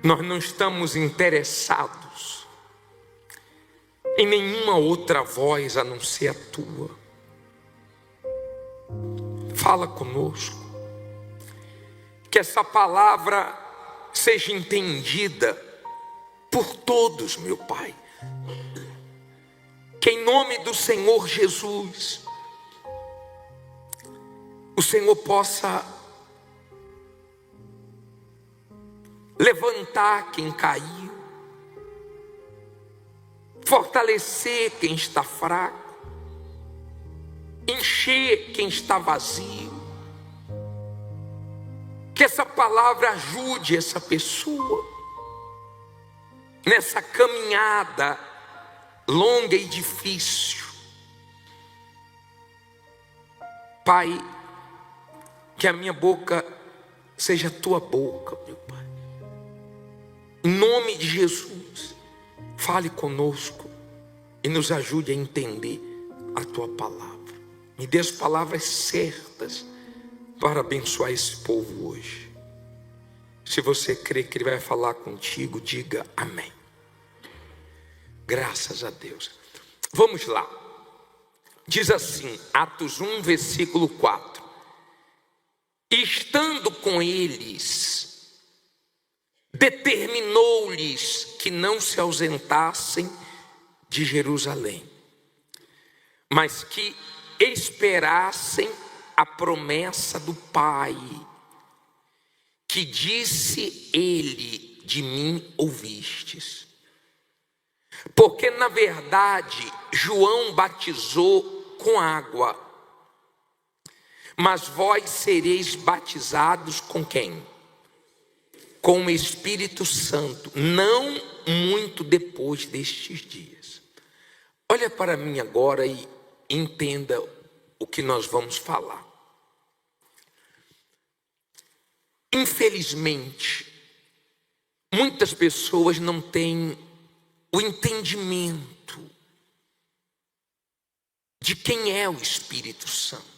Nós não estamos interessados em nenhuma outra voz a não ser a tua. Fala conosco, que essa palavra seja entendida por todos, meu Pai. Que em nome do Senhor Jesus, o Senhor possa levantar quem caiu, fortalecer quem está fraco, encher quem está vazio. Que essa palavra ajude essa pessoa nessa caminhada longa e difícil. Pai, que a minha boca seja a tua boca, meu Pai. Em nome de Jesus, fale conosco e nos ajude a entender a tua palavra. Me dê as palavras certas para abençoar esse povo hoje. Se você crê que Ele vai falar contigo, diga amém. Graças a Deus. Vamos lá. Diz assim, Atos 1, versículo 4. Estando com eles, determinou-lhes que não se ausentassem de Jerusalém, mas que esperassem a promessa do Pai, que disse ele, de mim ouvistes. Porque na verdade João batizou com água, mas vós sereis batizados com quem? Com o Espírito Santo, não muito depois destes dias. Olha para mim agora e entenda o que nós vamos falar. Infelizmente, muitas pessoas não têm o entendimento de quem é o Espírito Santo.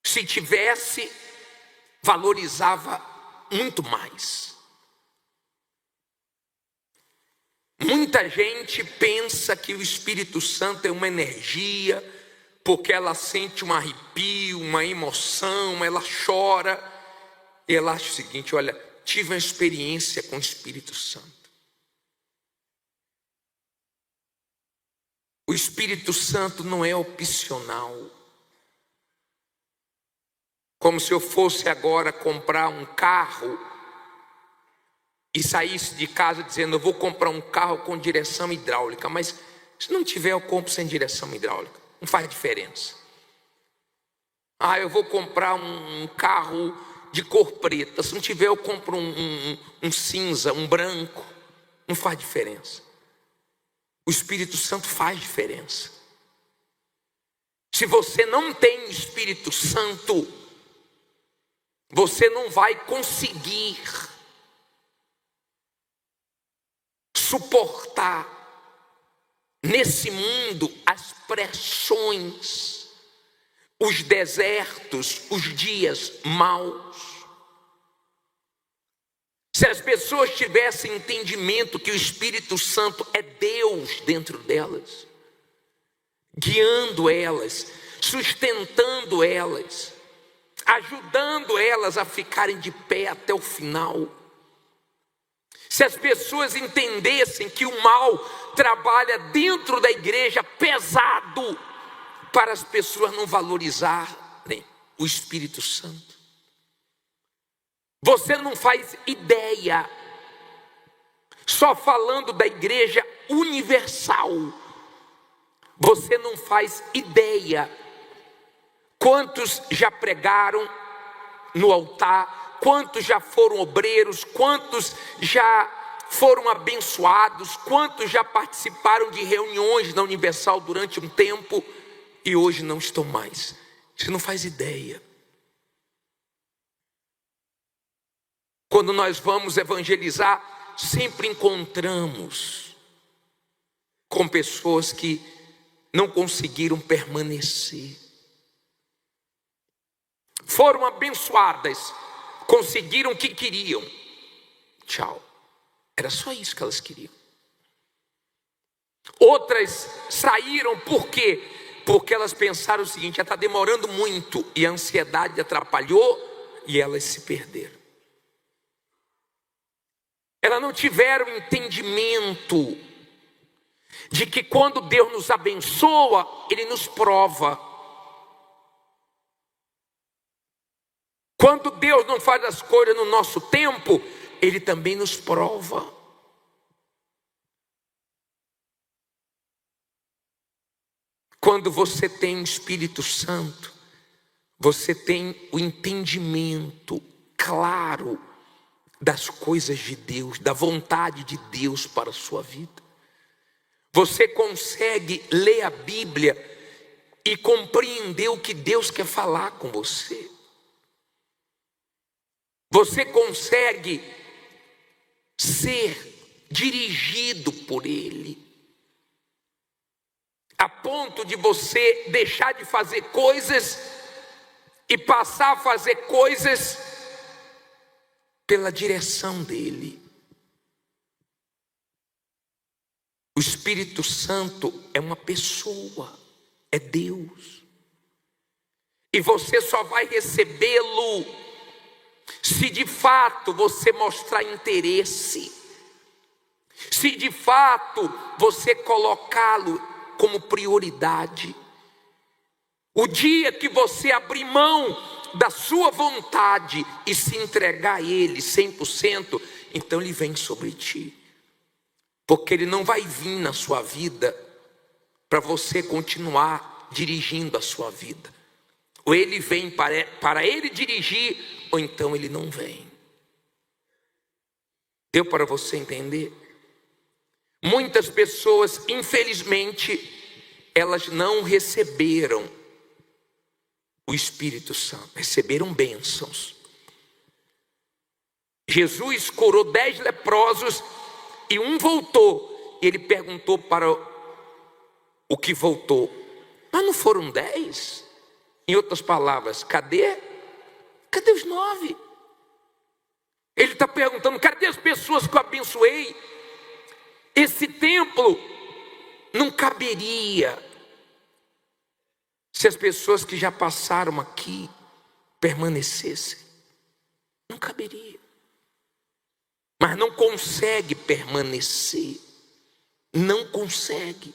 Se tivesse, valorizava muito mais. Muita gente pensa que o Espírito Santo é uma energia, porque ela sente um arrepio, uma emoção, ela chora, e ela acha o seguinte: olha, tive uma experiência com o Espírito Santo. O Espírito Santo não é opcional. Como se eu fosse agora comprar um carro e saísse de casa dizendo: eu vou comprar um carro com direção hidráulica, mas se não tiver, eu compro sem direção hidráulica. Não faz diferença. Eu vou comprar um carro de cor preta. Se não tiver, eu compro um cinza, um branco. Não faz diferença. O Espírito Santo faz diferença. Se você não tem Espírito Santo, você não vai conseguir suportar nesse mundo as pressões, os desertos, os dias maus. Se as pessoas tivessem entendimento que o Espírito Santo é Deus dentro delas, guiando elas, sustentando elas, ajudando elas a ficarem de pé até o final. Se as pessoas entendessem que o mal trabalha dentro da igreja pesado para as pessoas não valorizarem o Espírito Santo. Você não faz ideia, só falando da igreja universal, você não faz ideia quantos já pregaram no altar, quantos já foram obreiros, quantos já foram abençoados, quantos já participaram de reuniões na Universal durante um tempo e hoje não estão mais. Você não faz ideia. Quando nós vamos evangelizar, sempre encontramos com pessoas que não conseguiram permanecer. Foram abençoadas, conseguiram o que queriam. Tchau. Era só isso que elas queriam. Outras saíram por quê? Porque elas pensaram o seguinte: já está demorando muito, e a ansiedade atrapalhou e elas se perderam. Elas não tiveram entendimento de que quando Deus nos abençoa, Ele nos prova. Quando Deus não faz as coisas no nosso tempo, Ele também nos prova. Quando você tem o Espírito Santo, você tem o entendimento claro das coisas de Deus, da vontade de Deus para a sua vida. Você consegue ler a Bíblia e compreender o que Deus quer falar com você. Você consegue ser dirigido por Ele, a ponto de você deixar de fazer coisas e passar a fazer coisas pela direção dEle. O Espírito Santo é uma pessoa, é Deus. E você só vai recebê-lo se de fato você mostrar interesse, se de fato você colocá-lo como prioridade. O dia que você abrir mão da sua vontade e se entregar a Ele 100%, então Ele vem sobre ti. Porque Ele não vai vir na sua vida para você continuar dirigindo a sua vida. Ou Ele vem para Ele dirigir, ou então Ele não vem. Deu para você entender? Muitas pessoas, infelizmente, elas não receberam o Espírito Santo, receberam bênçãos. Jesus curou 10 leprosos e um voltou. E ele perguntou para o que voltou: mas não foram 10? Em outras palavras, cadê os 9? Ele está perguntando: cadê as pessoas que eu abençoei? Esse templo não caberia se as pessoas que já passaram aqui permanecessem. Não caberia. Mas não consegue permanecer. Não consegue.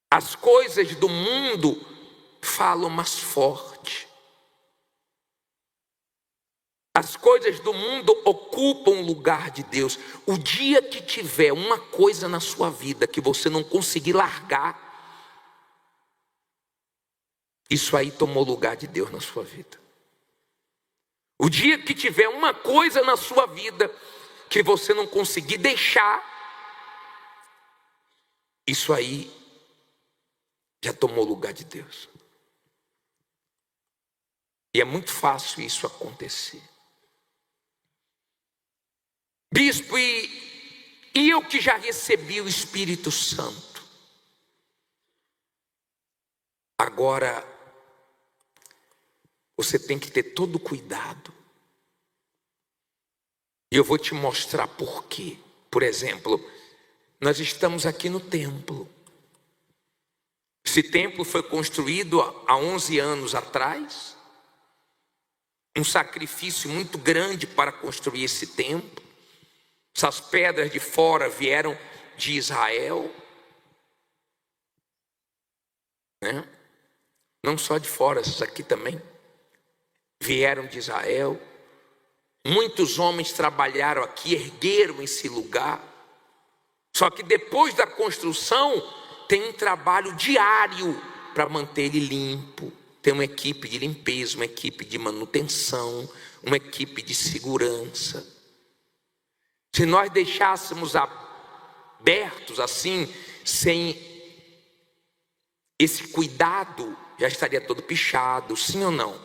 As coisas do mundo falam mais forte. As coisas do mundo ocupam o lugar de Deus. O dia que tiver uma coisa na sua vida que você não conseguir largar, isso aí tomou o lugar de Deus na sua vida. O dia que tiver uma coisa na sua vida que você não conseguir deixar, isso aí já tomou o lugar de Deus. E é muito fácil isso acontecer. Bispo, e eu que já recebi o Espírito Santo, agora você tem que ter todo cuidado. E eu vou te mostrar por quê. Por exemplo, nós estamos aqui no templo. Esse templo foi construído há 11 anos atrás. Um sacrifício muito grande para construir esse templo. Essas pedras de fora vieram de Israel, né? Não só de fora, essas aqui também vieram de Israel. Muitos homens trabalharam aqui, ergueram esse lugar. Só que depois da construção tem um trabalho diário para manter ele limpo. Tem uma equipe de limpeza, uma equipe de manutenção, uma equipe de segurança. Se nós deixássemos abertos assim, sem esse cuidado, já estaria todo pichado, sim ou não?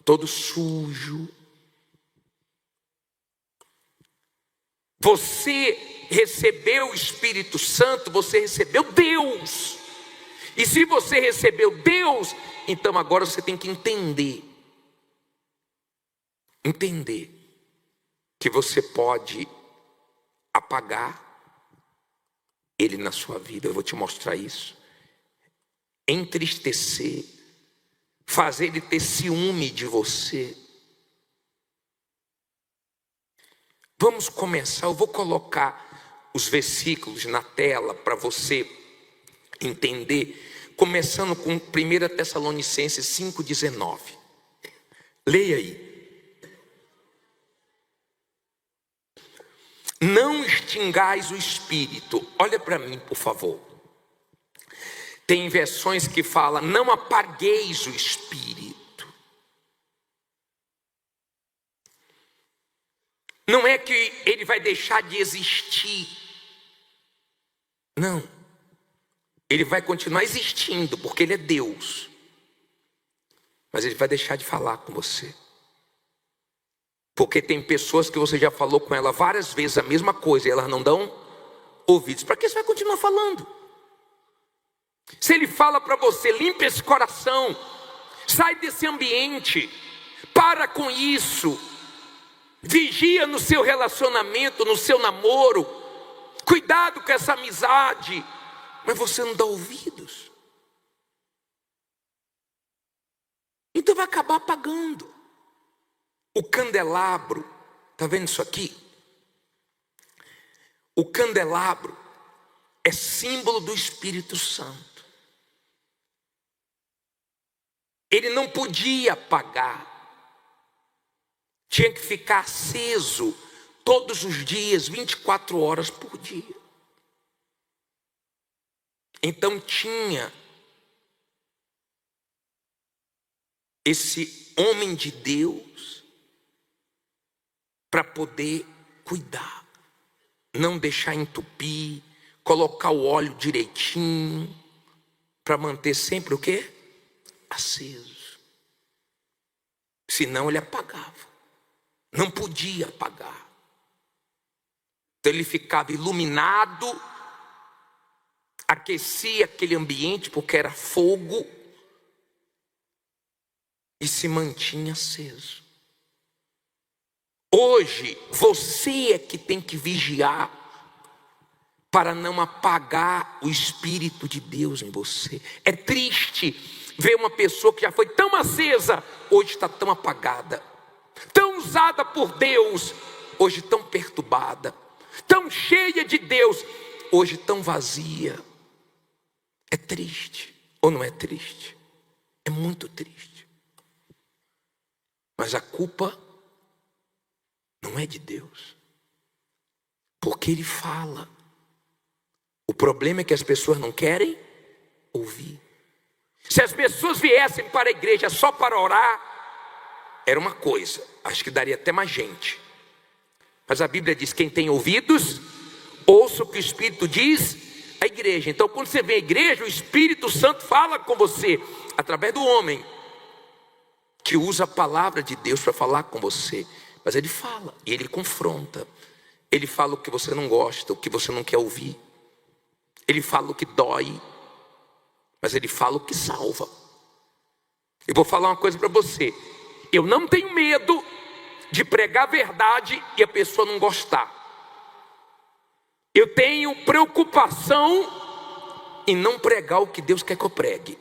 Todo sujo. Você recebeu o Espírito Santo, você recebeu Deus. E se você recebeu Deus, então agora você tem que entender entender que você pode apagar ele na sua vida. Eu vou te mostrar isso. Entristecer, fazer ele ter ciúme de você. Vamos começar, eu vou colocar os versículos na tela para você entender, começando com 1 Tessalonicenses 5,19. Leia aí. Não extingais o espírito. Olha para mim, por favor. Tem versões que falam, não apagueis o espírito. Não é que ele vai deixar de existir. Não. Ele vai continuar existindo, porque ele é Deus. Mas ele vai deixar de falar com você. Porque tem pessoas que você já falou com ela várias vezes a mesma coisa e elas não dão ouvidos. Para que você vai continuar falando? Se ele fala para você, limpa esse coração, sai desse ambiente, para com isso, vigia no seu relacionamento, no seu namoro, cuidado com essa amizade, mas você não dá ouvidos, então vai acabar apagando. O candelabro, está vendo isso aqui? O candelabro é símbolo do Espírito Santo. Ele não podia apagar, tinha que ficar aceso todos os dias, 24 horas por dia. Então tinha esse homem de Deus para poder cuidar, não deixar entupir, colocar o óleo direitinho, para manter sempre o quê? Aceso. Senão ele apagava, não podia apagar. Então ele ficava iluminado, aquecia aquele ambiente porque era fogo e se mantinha aceso. Hoje, você é que tem que vigiar para não apagar o Espírito de Deus em você. É triste ver uma pessoa que já foi tão acesa, hoje está tão apagada. Tão usada por Deus, hoje tão perturbada. Tão cheia de Deus, hoje tão vazia. É triste, ou não é triste? É muito triste. Mas a culpa não é de Deus, porque Ele fala. O problema é que as pessoas não querem ouvir. Se as pessoas viessem para a igreja só para orar, era uma coisa, acho que daria até mais gente. Mas a Bíblia diz, quem tem ouvidos, ouça o que o Espírito diz à igreja. Então quando você vem à igreja, o Espírito Santo fala com você, através do homem, que usa a palavra de Deus para falar com você. Mas ele fala, e ele confronta. Ele fala o que você não gosta, o que você não quer ouvir. Ele fala o que dói, mas ele fala o que salva. Eu vou falar uma coisa para você. Eu não tenho medo de pregar a verdade e a pessoa não gostar. Eu tenho preocupação em não pregar o que Deus quer que eu pregue.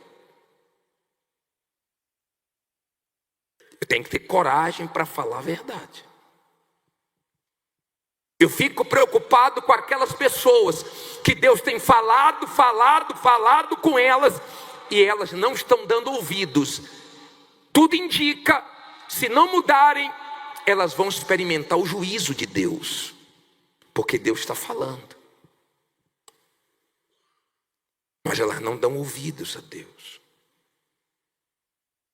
Eu tenho que ter coragem para falar a verdade. Eu fico preocupado com aquelas pessoas que Deus tem falado com elas e elas não estão dando ouvidos. Tudo indica, se não mudarem, elas vão experimentar o juízo de Deus, porque Deus está falando. Mas elas não dão ouvidos a Deus.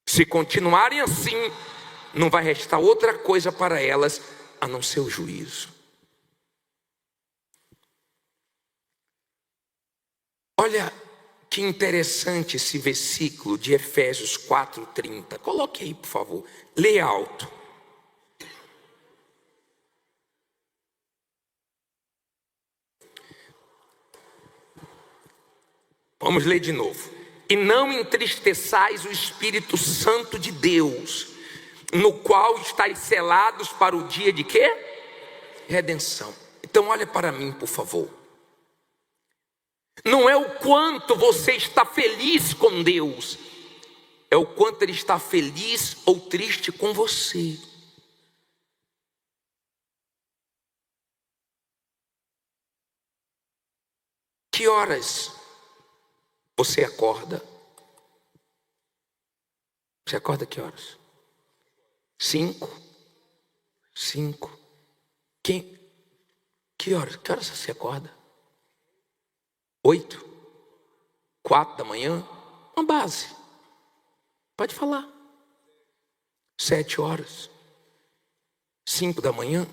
Se continuarem assim, não vai restar outra coisa para elas a não ser o juízo. Olha que interessante esse versículo de Efésios 4:30. Coloque aí, por favor. Leia alto. Vamos ler de novo. E não entristeçais o Espírito Santo de Deus, no qual estáis selados para o dia de quê? Redenção. Então olha para mim, por favor. Não é o quanto você está feliz com Deus, é o quanto Ele está feliz ou triste com você. Que horas você acorda? Você acorda que horas? 5? Que horas? Que horas você acorda? 8? 4 da manhã? Uma base. Pode falar. 7 horas? 5 da manhã?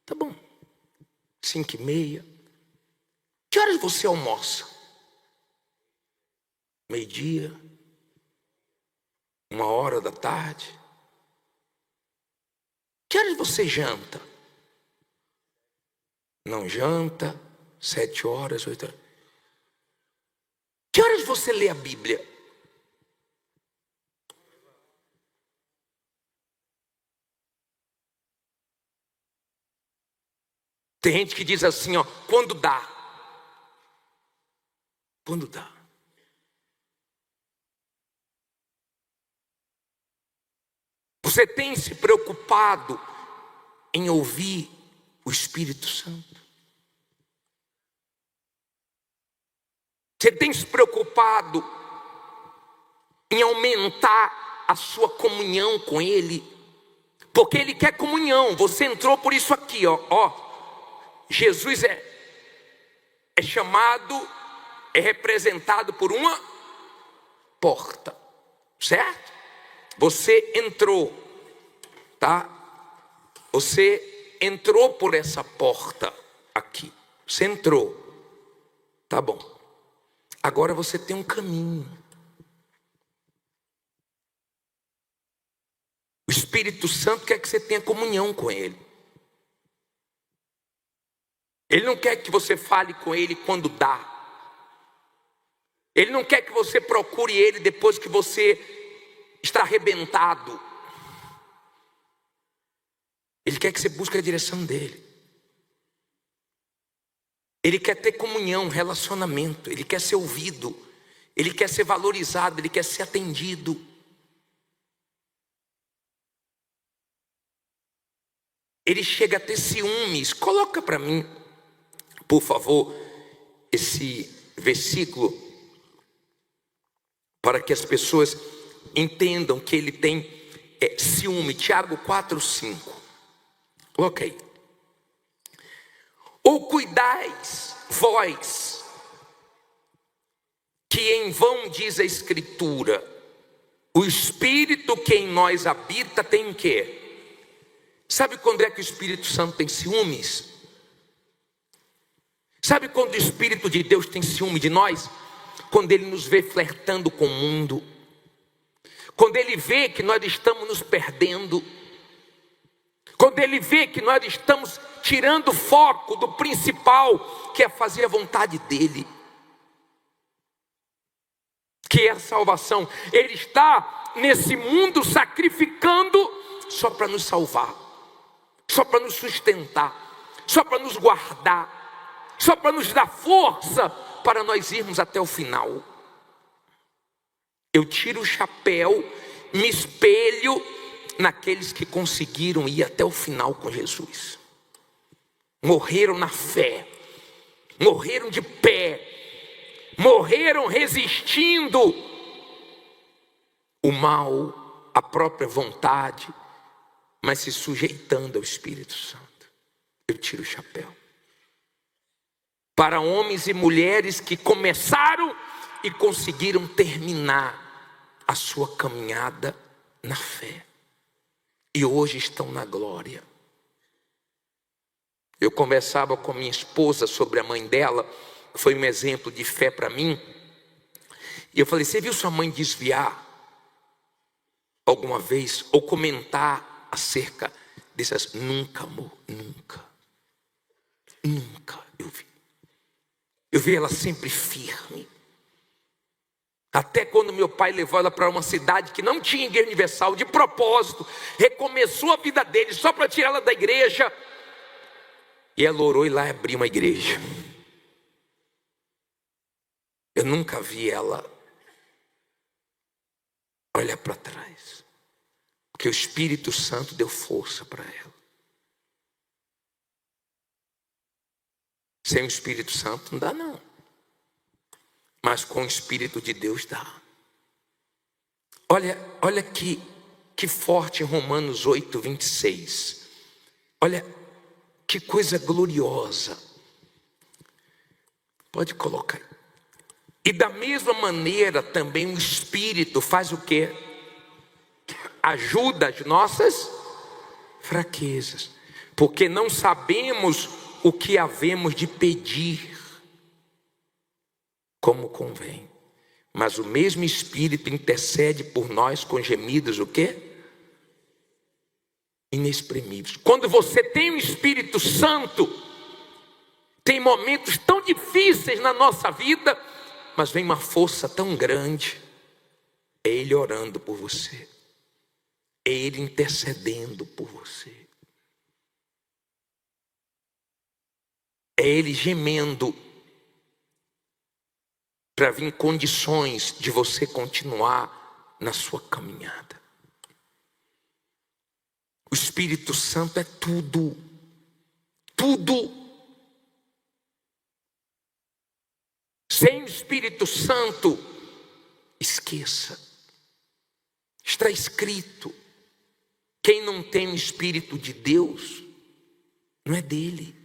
Tá bom. 5:30. Que horas você almoça? 12:00? 1 da tarde? Que horas você janta? Não janta? 7 horas, 8 horas. Que horas você lê a Bíblia? Tem gente que diz assim, ó, quando dá. Quando dá. Você tem se preocupado em ouvir o Espírito Santo? Você tem se preocupado em aumentar a sua comunhão com Ele? Porque Ele quer comunhão. Você entrou por isso aqui, ó. Jesus é chamado, é representado por uma porta, certo? Você entrou, tá? Você entrou por essa porta aqui. Você entrou, tá bom. Agora você tem um caminho. O Espírito Santo quer que você tenha comunhão com Ele. Ele não quer que você fale com Ele quando dá. Ele não quer que você procure Ele depois que você está arrebentado. Ele quer que você busque a direção dEle. Ele quer ter comunhão, relacionamento. Ele quer ser ouvido. Ele quer ser valorizado. Ele quer ser atendido. Ele chega a ter ciúmes. Coloca para mim, por favor, esse versículo, para que as pessoas entendam que ele tem ciúme. Tiago 4:5. Coloca aí. Ou cuidais vós, que em vão diz a Escritura, o Espírito que em nós habita tem o quê? Sabe quando é que o Espírito Santo tem ciúmes? Sabe quando o Espírito de Deus tem ciúme de nós? Quando Ele nos vê flertando com o mundo. Quando Ele vê que nós estamos nos perdendo. Quando Ele vê que nós estamos tirando o foco do principal, que é fazer a vontade dEle. Que é a salvação. Ele está nesse mundo sacrificando só para nos salvar. Só para nos sustentar. Só para nos guardar. Só para nos dar força para nós irmos até o final. Eu tiro o chapéu, me espelho naqueles que conseguiram ir até o final com Jesus. Morreram na fé, morreram de pé, morreram resistindo o mal, a própria vontade, mas se sujeitando ao Espírito Santo. Eu tiro o chapéu. Para homens e mulheres que começaram e conseguiram terminar a sua caminhada na fé. E hoje estão na glória. Eu conversava com minha esposa sobre a mãe dela, que foi um exemplo de fé para mim. E eu falei, você viu sua mãe desviar alguma vez? Ou comentar acerca dessas? Nunca, amor, nunca. Nunca eu vi. Eu vi ela sempre firme. Até quando meu pai levou ela para uma cidade que não tinha igreja universal, de propósito, recomeçou a vida dele só para tirar ela da igreja. E ela orou e lá abriu uma igreja. Eu nunca vi ela olhar para trás, porque o Espírito Santo deu força para ela. Sem o Espírito Santo não dá não, mas com o Espírito de Deus dá. Olha que forte em Romanos 8, 26. Olha que coisa gloriosa. Pode colocar. E da mesma maneira também o Espírito faz o quê? Ajuda as nossas fraquezas, porque não sabemos o que havemos de pedir como convém, mas o mesmo Espírito intercede por nós com gemidos o quê? Inexprimíveis. Quando você tem o Espírito Santo, tem momentos tão difíceis na nossa vida, mas vem uma força tão grande. É Ele orando por você, é Ele intercedendo por você, é Ele gemendo para vir condições de você continuar na sua caminhada. O Espírito Santo é tudo, tudo. Sem o Espírito Santo, esqueça. Está escrito: quem não tem o Espírito de Deus, não é dele.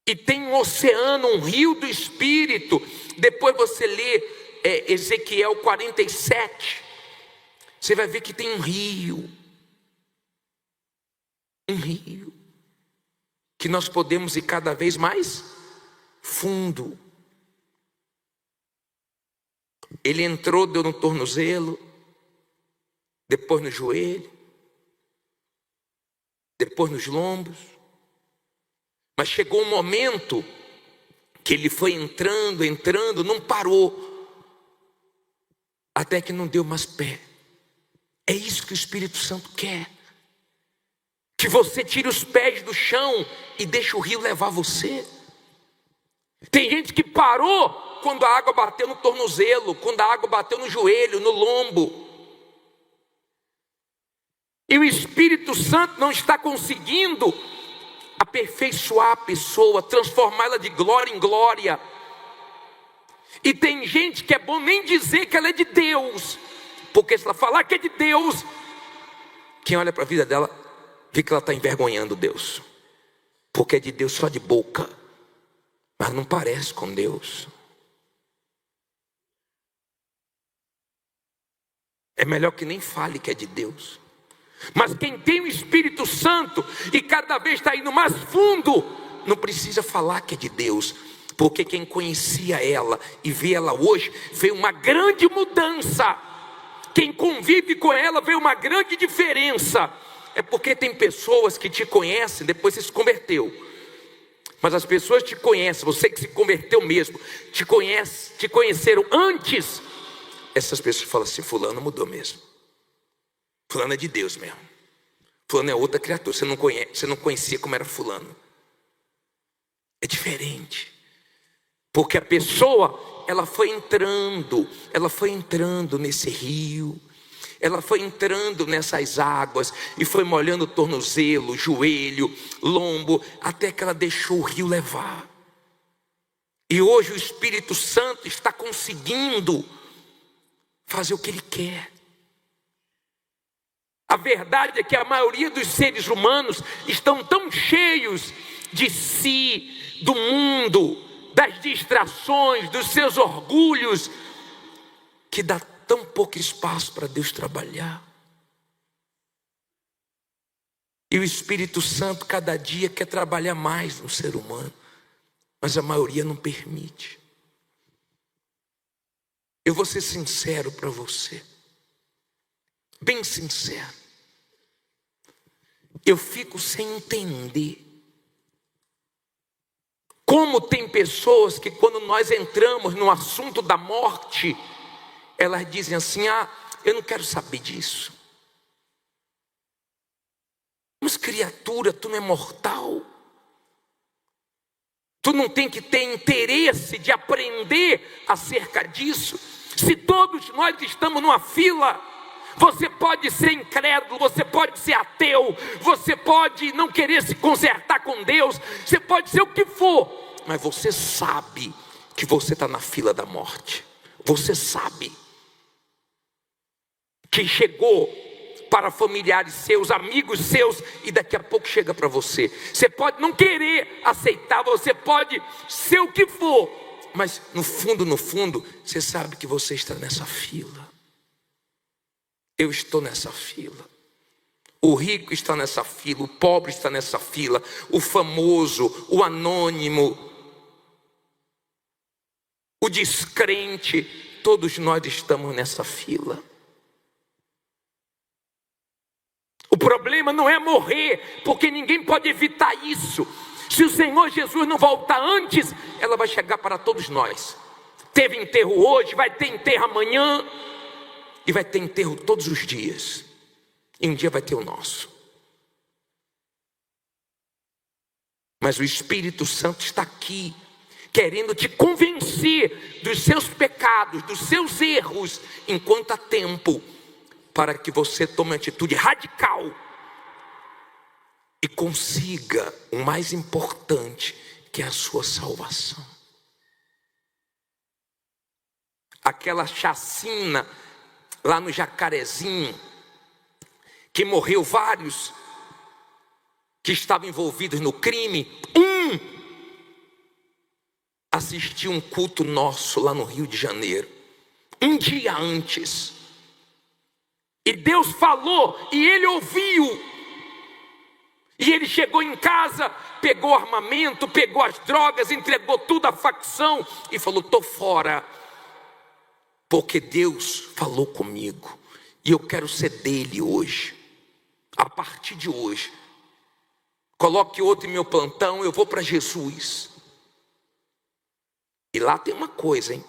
E tem um oceano, um rio do Espírito. Depois você lê Ezequiel 47. Você vai ver que tem um rio. Um rio. Que nós podemos ir cada vez mais fundo. Ele entrou, deu no tornozelo, depois no joelho, depois nos lombos. Mas chegou um momento que ele foi entrando, não parou, até que não deu mais pé. É isso que o Espírito Santo quer. Que você tire os pés do chão e deixe o rio levar você. Tem gente que parou quando a água bateu no tornozelo, quando a água bateu no joelho, no lombo. E o Espírito Santo não está conseguindo aperfeiçoar a pessoa, transformá-la de glória em glória. E tem gente que é bom nem dizer que ela é de Deus, porque se ela falar que é de Deus, quem olha para a vida dela vê que ela está envergonhando Deus, porque é de Deus só de boca, mas não parece com Deus. É melhor que nem fale que é de Deus. Mas quem tem o Espírito Santo e cada vez está indo mais fundo, não precisa falar que é de Deus, porque quem conhecia ela e vê ela hoje, vê uma grande mudança. Quem convive com ela vê uma grande diferença. É porque tem pessoas que te conhecem depois você se converteu, mas as pessoas te conhecem, você que se converteu mesmo, te conheceram antes. Essas pessoas falam assim: fulano mudou mesmo, fulano é de Deus mesmo, fulano é outra criatura. Você não conhecia como era fulano. É diferente, porque a pessoa, ela foi entrando nesse rio, ela foi entrando nessas águas e foi molhando o tornozelo, joelho, lombo, até que ela deixou o rio levar. E hoje o Espírito Santo está conseguindo fazer o que Ele quer. A verdade é que a maioria dos seres humanos estão tão cheios de si, do mundo, das distrações, dos seus orgulhos, que dá tão pouco espaço para Deus trabalhar. E o Espírito Santo cada dia quer trabalhar mais no ser humano, mas a maioria não permite. Eu vou ser sincero para você, bem sincero. Eu fico sem entender Como tem pessoas que quando nós entramos no assunto da morte, elas dizem assim: eu não quero saber disso. Mas criatura, tu não é mortal. Tu não tem que ter interesse de aprender acerca disso. Se todos nós estamos numa fila, você pode ser incrédulo, você pode ser ateu, você pode não querer se consertar com Deus, você pode ser o que for, mas você sabe que você está na fila da morte. Você sabe que chegou para familiares seus, amigos seus, e daqui a pouco chega para você. Você pode não querer aceitar, você pode ser o que for, mas no fundo, você sabe que você está nessa fila. Eu estou nessa fila. O rico está nessa fila, o pobre está nessa fila, o famoso, o anônimo, o descrente, todos nós estamos nessa fila. O problema não é morrer, porque ninguém pode evitar isso. Se o Senhor Jesus não voltar antes, ela vai chegar para todos nós. Teve enterro hoje, vai ter enterro amanhã, e vai ter enterro todos os dias. E um dia vai ter o nosso. Mas o Espírito Santo está aqui, querendo te convencer dos seus pecados, dos seus erros, enquanto há tempo, para que você tome uma atitude radical e consiga o mais importante, que é a sua salvação. Aquela chacina lá no Jacarezinho, que morreu vários que estavam envolvidos no crime. Assistiu um culto nosso lá no Rio de Janeiro, um dia antes. E Deus falou, e ele ouviu. E ele chegou em casa, pegou o armamento, pegou as drogas, entregou tudo à facção e falou: estou fora, porque Deus falou comigo e eu quero ser dele hoje. A partir de hoje, coloque outro em meu plantão, eu vou para Jesus. E lá tem uma coisa, hein?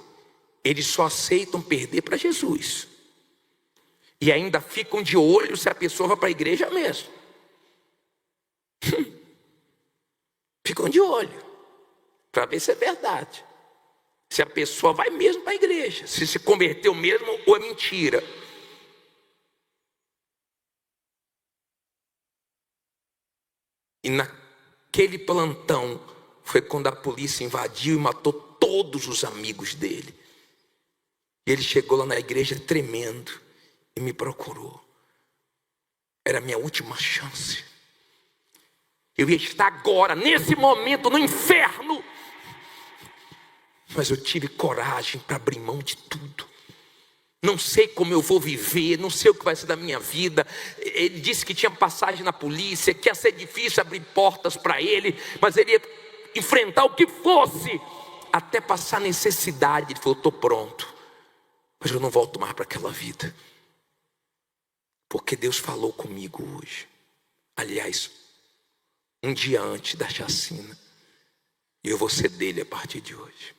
Eles só aceitam perder para Jesus. E ainda ficam de olho se a pessoa vai para a igreja mesmo. Ficam de olho para ver se é verdade, se a pessoa vai mesmo para a igreja, se converteu mesmo ou é mentira. E naquele plantão foi quando a polícia invadiu e matou todos os amigos dele. E ele chegou lá na igreja tremendo e me procurou. Era a minha última chance. Eu ia estar agora, nesse momento, no inferno. Mas eu tive coragem para abrir mão de tudo. Não sei como eu vou viver, não sei o que vai ser da minha vida. Ele disse que tinha passagem na polícia, que ia ser difícil abrir portas para ele, mas ele ia enfrentar o que fosse, até passar necessidade. Ele falou: estou pronto, mas eu não volto mais para aquela vida, porque Deus falou comigo hoje. Aliás, um dia antes da chacina, e eu vou ser dele a partir de hoje.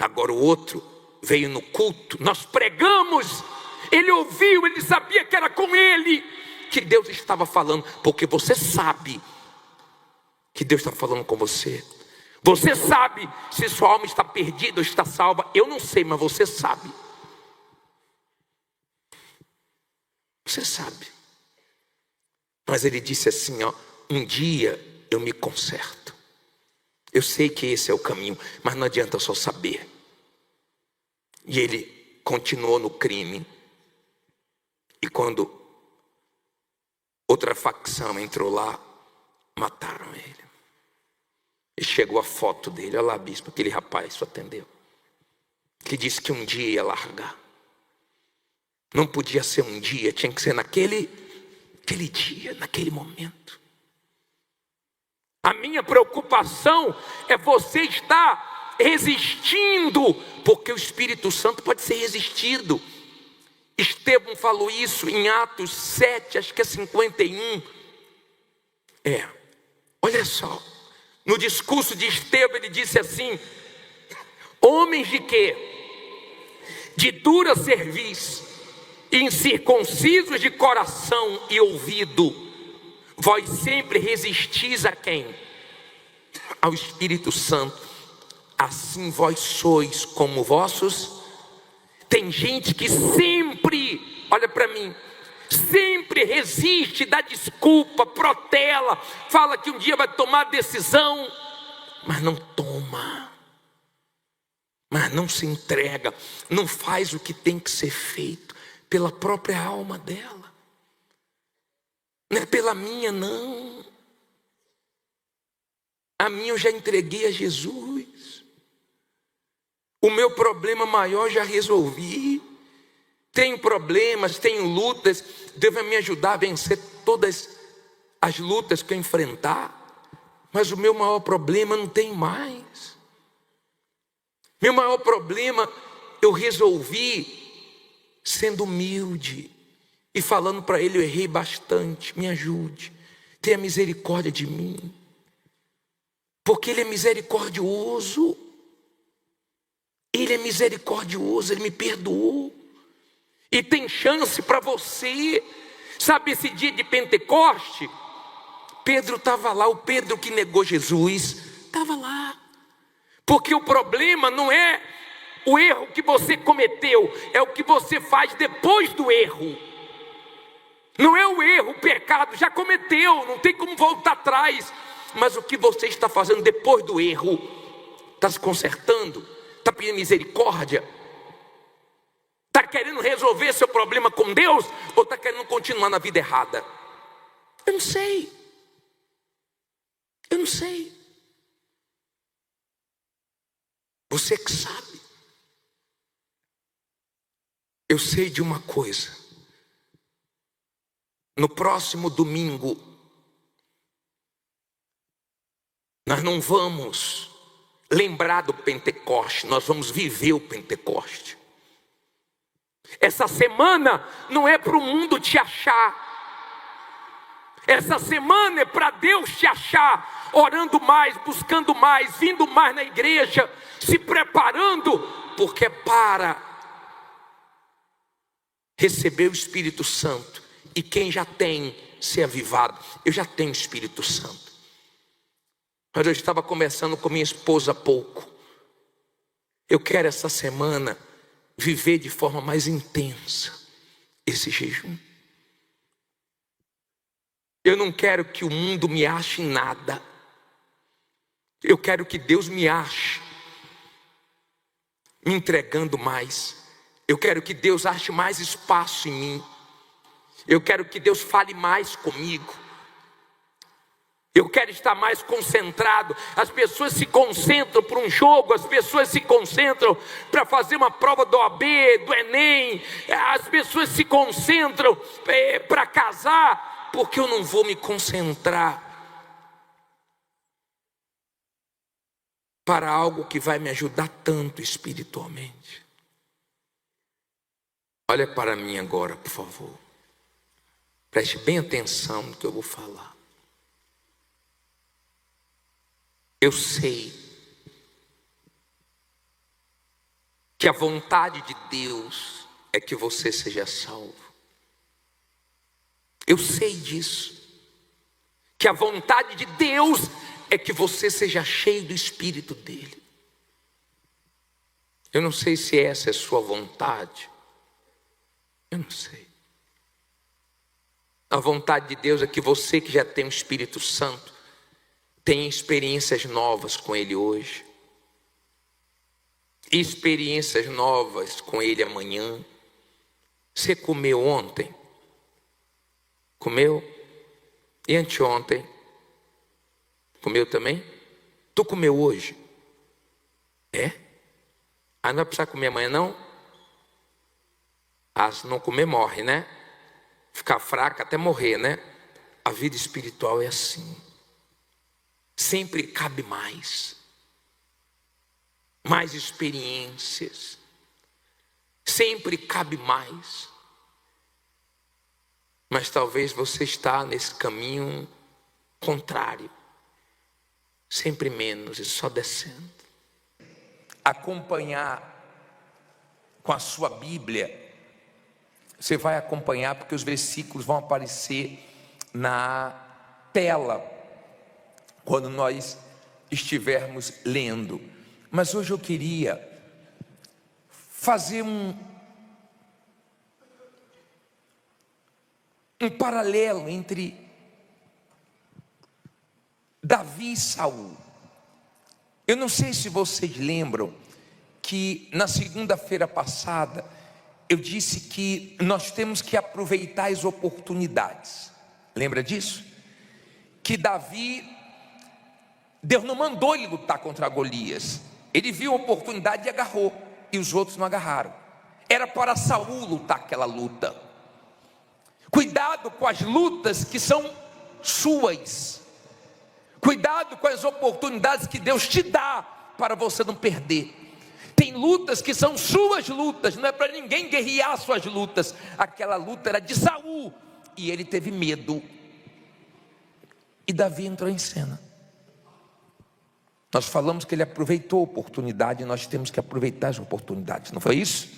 Agora o outro veio no culto, nós pregamos, ele ouviu, ele sabia que era com ele que Deus estava falando, porque você sabe que Deus está falando com você. Você sabe se sua alma está perdida ou está salva. Eu não sei, mas você sabe. Você sabe. Mas ele disse assim: um dia eu me conserto. Eu sei que esse é o caminho, mas não adianta só saber. E ele continuou no crime. E quando outra facção entrou lá, mataram ele. E chegou a foto dele. Olha lá, bispo, aquele rapaz só atendeu, que disse que um dia ia largar. Não podia ser um dia, tinha que ser naquele dia, naquele momento. A minha preocupação é você estar resistindo, porque o Espírito Santo pode ser resistido. Estevão falou isso em Atos 7, acho que é 51. Olha só, No discurso de Estevão ele disse assim: homens de quê? De dura cerviz, incircuncisos de coração e ouvido, vós sempre resistis a quem? Ao Espírito Santo. Assim vós sois como vossos. Tem gente que sempre, olha para mim, sempre resiste, dá desculpa, protela, fala que um dia vai tomar decisão, mas não toma, mas não se entrega, não faz o que tem que ser feito pela própria alma dela, não é pela minha não. A minha eu já entreguei a Jesus. O meu problema maior já resolvi. Tenho problemas, tenho lutas. Deus vai me ajudar a vencer todas as lutas que eu enfrentar. Mas o meu maior problema não tem mais. Meu maior problema eu resolvi sendo humilde e falando para Ele: eu errei bastante, me ajude, tenha misericórdia de mim. Porque Ele é misericordioso. Ele é misericordioso, Ele me perdoou. E tem chance para você. Sabe esse dia de Pentecoste? Pedro estava lá, o Pedro que negou Jesus estava lá. Porque o problema não é o erro que você cometeu, é o que você faz depois do erro. Não é o erro, o pecado, já cometeu, não tem como voltar atrás. Mas o que você está fazendo depois do erro? Está se consertando? Está pedindo misericórdia? Está querendo resolver seu problema com Deus? Ou está querendo continuar na vida errada? Eu não sei. Eu não sei. Você que sabe. Eu sei de uma coisa. No próximo domingo, nós não vamos lembrar do Pentecoste, nós vamos viver o Pentecoste. Essa semana não é para o mundo te achar. Essa semana é para Deus te achar, orando mais, buscando mais, vindo mais na igreja, se preparando, porque é para receber o Espírito Santo. E quem já tem, ser avivado. Eu já tenho o Espírito Santo. Mas eu estava conversando com minha esposa há pouco. Eu quero essa semana viver de forma mais intensa esse jejum. Eu não quero que o mundo me ache em nada. Eu quero que Deus me ache me entregando mais. Eu quero que Deus ache mais espaço em mim. Eu quero que Deus fale mais comigo. Eu quero estar mais concentrado. As pessoas se concentram para um jogo, as pessoas se concentram para fazer uma prova do OAB, do Enem, as pessoas se concentram para casar, porque eu não vou me concentrar para algo que vai me ajudar tanto espiritualmente. Olha para mim agora, por favor. Preste bem atenção no que eu vou falar. Eu sei que a vontade de Deus é que você seja salvo. Eu sei disso. Que a vontade de Deus é que você seja cheio do Espírito dele. Eu não sei se essa é a sua vontade. Eu não sei. A vontade de Deus é que você que já tem o Espírito Santo tenha experiências novas com Ele hoje. Experiências novas com Ele amanhã. Você comeu ontem? Comeu? E anteontem? Comeu também? Tu comeu hoje? É? Ah, não vai precisar comer amanhã não? Ah, se não comer morre, né? Ficar fraca até morrer, né? A vida espiritual é assim. Sempre cabe mais. Mais experiências. Sempre cabe mais. Mas talvez você está nesse caminho contrário. sempre menos e só descendo. Acompanhar com a sua Bíblia, você vai acompanhar porque os versículos vão aparecer na tela quando nós estivermos lendo. Mas hoje eu queria fazer um paralelo entre Davi e Saul. Eu não sei se vocês lembram que na segunda-feira passada eu disse que nós temos que aproveitar as oportunidades. Lembra disso? Que Davi, Deus não mandou ele lutar contra Golias. Ele viu a oportunidade e agarrou, e os outros não agarraram. Era para Saul lutar aquela luta. Cuidado com as lutas que são suas. Cuidado com as oportunidades que Deus te dá para você não perder. Tem lutas que são suas lutas, não é para ninguém guerrear suas lutas. Aquela luta era de Saul e ele teve medo. E Davi entrou em cena. Nós falamos que ele aproveitou a oportunidade, e nós temos que aproveitar as oportunidades, não foi isso?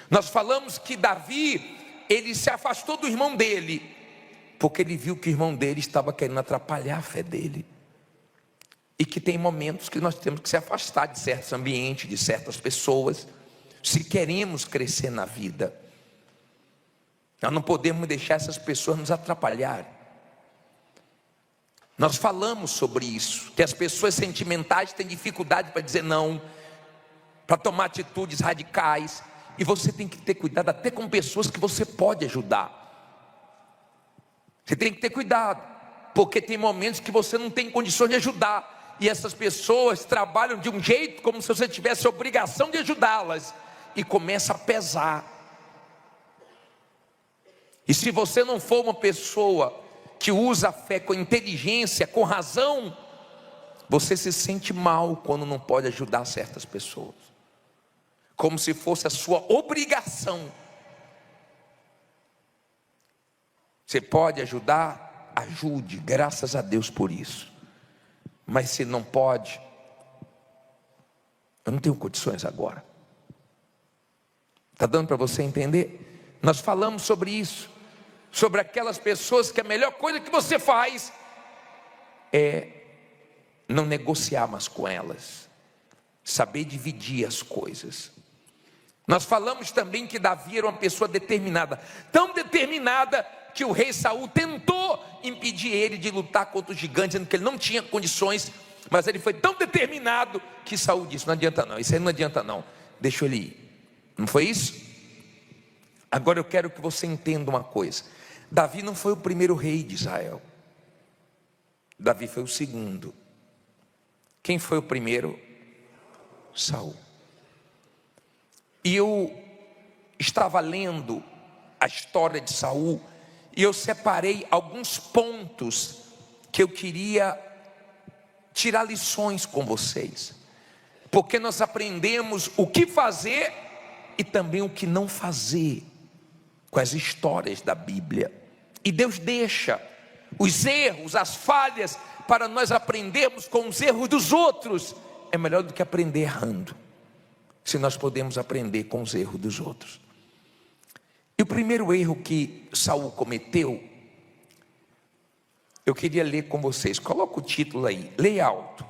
Nós falamos que Davi, ele se afastou do irmão dele, porque ele viu que o irmão dele estava querendo atrapalhar a fé dele. E que tem momentos que nós temos que se afastar de certos ambientes, de certas pessoas, se queremos crescer na vida. Nós não podemos deixar essas pessoas nos atrapalharem. Nós falamos sobre isso, que as pessoas sentimentais têm dificuldade para dizer não, para tomar atitudes radicais, e você tem que ter cuidado até com pessoas que você pode ajudar. Você tem que ter cuidado, porque tem momentos que você não tem condições de ajudar, e essas pessoas trabalham de um jeito como se você tivesse a obrigação de ajudá-las, e começa a pesar. E se você não for uma pessoa que usa a fé com inteligência, com razão, você se sente mal quando não pode ajudar certas pessoas, como se fosse a sua obrigação. Você pode ajudar? Ajude, graças a Deus por isso. Mas se não pode, eu não tenho condições agora. Está dando para você entender? Nós falamos sobre isso, sobre aquelas pessoas que a melhor coisa que você faz é não negociar mais com elas, saber dividir as coisas. Nós falamos também que Davi era uma pessoa determinada, tão determinada que o rei Saul tentou impedir ele de lutar contra o gigante, dizendo que ele não tinha condições, mas ele foi tão determinado que Saul disse: não adianta não, isso aí não adianta não, deixa ele ir. Não foi isso? Agora eu quero que você entenda uma coisa: Davi não foi o primeiro rei de Israel, Davi foi o segundo. Quem foi o primeiro? Saul. E eu estava lendo a história de Saul, e eu separei alguns pontos que eu queria tirar lições com vocês, porque nós aprendemos o que fazer e também o que não fazer com as histórias da Bíblia. E Deus deixa os erros, as falhas, para nós aprendermos com os erros dos outros. É melhor do que aprender errando, se nós podemos aprender com os erros dos outros. E o primeiro erro que Saul cometeu, eu queria ler com vocês. Coloca o título aí, leia alto.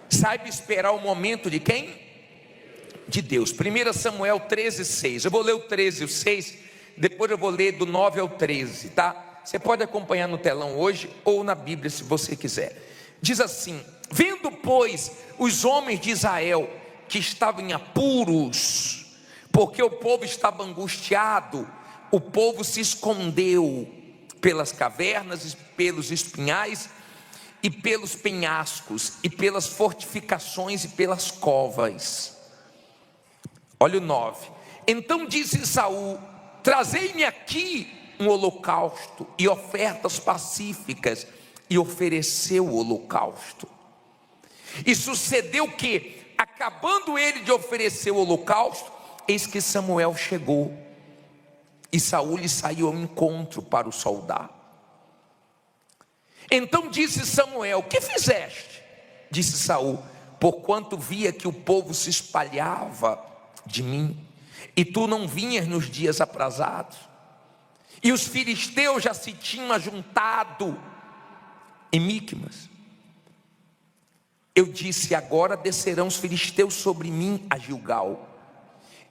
Saiba esperar o momento de quem? De Deus. 1 Samuel 13:6. Eu vou ler o 13 e o 6, depois eu vou ler do 9 ao 13, tá? Você pode acompanhar no telão hoje ou na Bíblia se você quiser. Diz assim: vendo pois os homens de Israel que estavam em apuros, porque o povo estava angustiado, o povo se escondeu pelas cavernas, e pelos espinhais, e pelos penhascos, e pelas fortificações, e pelas covas. Olha o 9. Então disse Saul: trazei-me aqui um holocausto e ofertas pacíficas. E ofereceu o holocausto. E sucedeu que, acabando ele de oferecer o holocausto, eis que Samuel chegou, e Saul lhe saiu ao encontro para o saudar. Então disse Samuel: que fizeste? Disse Saul: porquanto via que o povo se espalhava de mim, e tu não vinhas nos dias aprazados, e os filisteus já se tinham ajuntado em Micmas. Eu disse: agora descerão os filisteus sobre mim a Gilgal,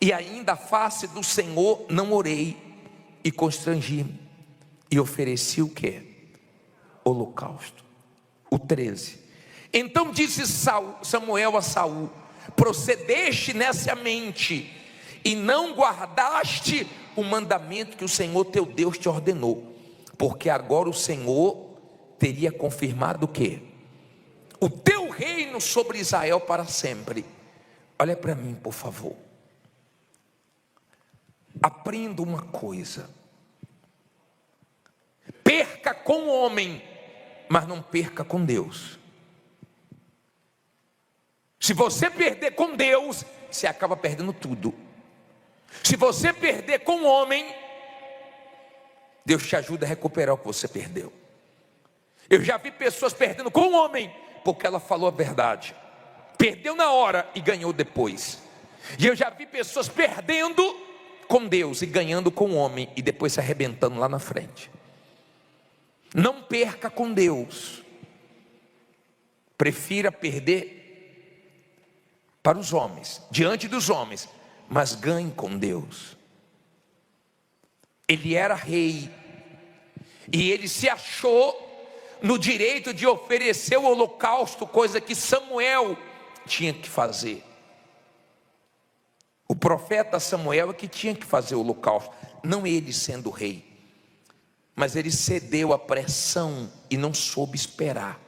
e ainda a face do Senhor não orei, e constrangi-me, e ofereci o quê? Holocausto. O 13. Então disse Samuel a Saul: procedeste nessa mente, e não guardaste o mandamento que o Senhor teu Deus te ordenou, porque agora o Senhor teria confirmado o quê? O teu reino sobre Israel para sempre. Olha para mim, por favor. Aprenda uma coisa: perca com o homem, mas não perca com Deus. Se você perder com Deus, você acaba perdendo tudo. Se você perder com o homem, Deus te ajuda a recuperar o que você perdeu. Eu já vi pessoas perdendo com o homem, porque ela falou a verdade, perdeu na hora e ganhou depois. E eu já vi pessoas perdendo com Deus e ganhando com o homem, e depois se arrebentando lá na frente. Não perca com Deus. Prefira perder para os homens, diante dos homens, mas ganhe com Deus. Ele era rei, e ele se achou no direito de oferecer o holocausto, coisa que Samuel tinha que fazer. O profeta Samuel é que tinha que fazer o holocausto, não ele sendo rei. Mas ele cedeu à pressão e não soube esperar.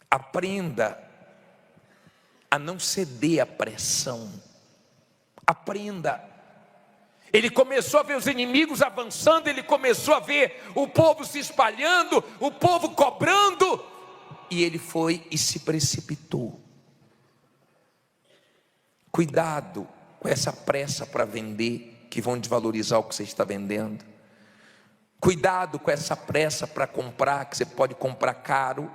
Aprenda a não ceder à pressão. Aprenda. Ele começou a ver os inimigos avançando, ele começou a ver o povo se espalhando, o povo cobrando, e ele foi e se precipitou. Cuidado com essa pressa para vender, que vão desvalorizar o que você está vendendo. Cuidado com essa pressa para comprar, que você pode comprar caro,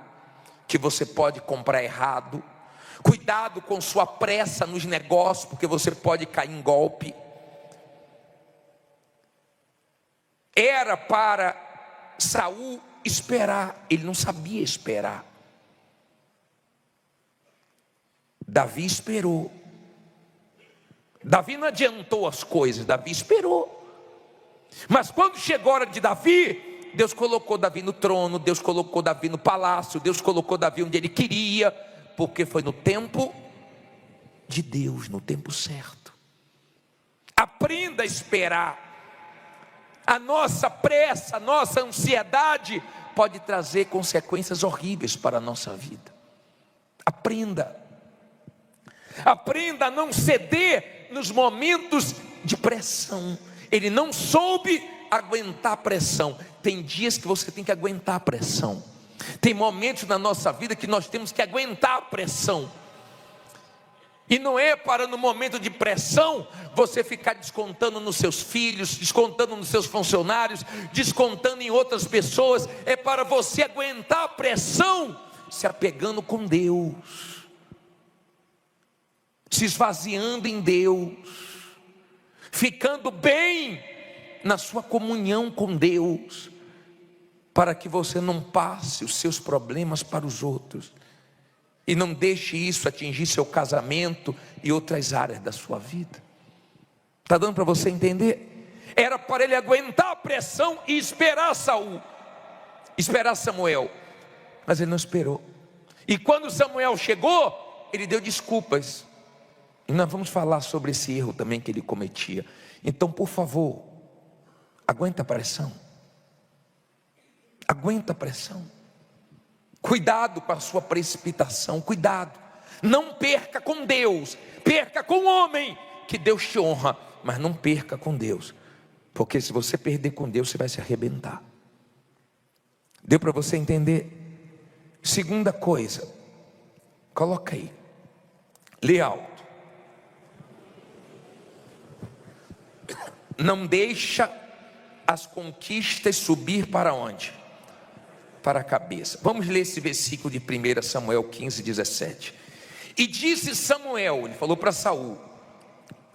que você pode comprar errado. Cuidado com sua pressa nos negócios, porque você pode cair em golpe. Era para Saul esperar, ele não sabia esperar. Davi esperou. Davi não adiantou as coisas, Davi esperou. Mas quando chegou a hora de Davi, Deus colocou Davi no trono, Deus colocou Davi no palácio, Deus colocou Davi onde ele queria, porque foi no tempo de Deus, no tempo certo. Aprenda a esperar. A nossa pressa, a nossa ansiedade pode trazer consequências horríveis para a nossa vida. Aprenda. Aprenda a não ceder nos momentos de pressão. Ele não soube aguentar a pressão. Tem dias que você tem que aguentar a pressão. Tem momentos na nossa vida que nós temos que aguentar a pressão. E não é para no momento de pressão você ficar descontando nos seus filhos, descontando nos seus funcionários, descontando em outras pessoas. É para você aguentar a pressão se apegando com Deus, se esvaziando em Deus, ficando bem na sua comunhão com Deus, para que você não passe os seus problemas para os outros. E não deixe isso atingir seu casamento e outras áreas da sua vida. Está dando para você entender? Era para ele aguentar a pressão e esperar Samuel. Mas ele não esperou. E quando Samuel chegou, ele deu desculpas. E nós vamos falar sobre esse erro também que ele cometia. Então, por favor, aguenta a pressão. Aguenta a pressão. Cuidado com a sua precipitação, cuidado. Não perca com Deus, perca com o homem, que Deus te honra, mas não perca com Deus, porque se você perder com Deus, você vai se arrebentar. Deu para você entender? Segunda coisa, coloca aí, lê alto. Não deixa as conquistas subir para onde? para a cabeça. Vamos ler esse versículo de 1 Samuel 15, 17. E disse Samuel, ele falou para Saul: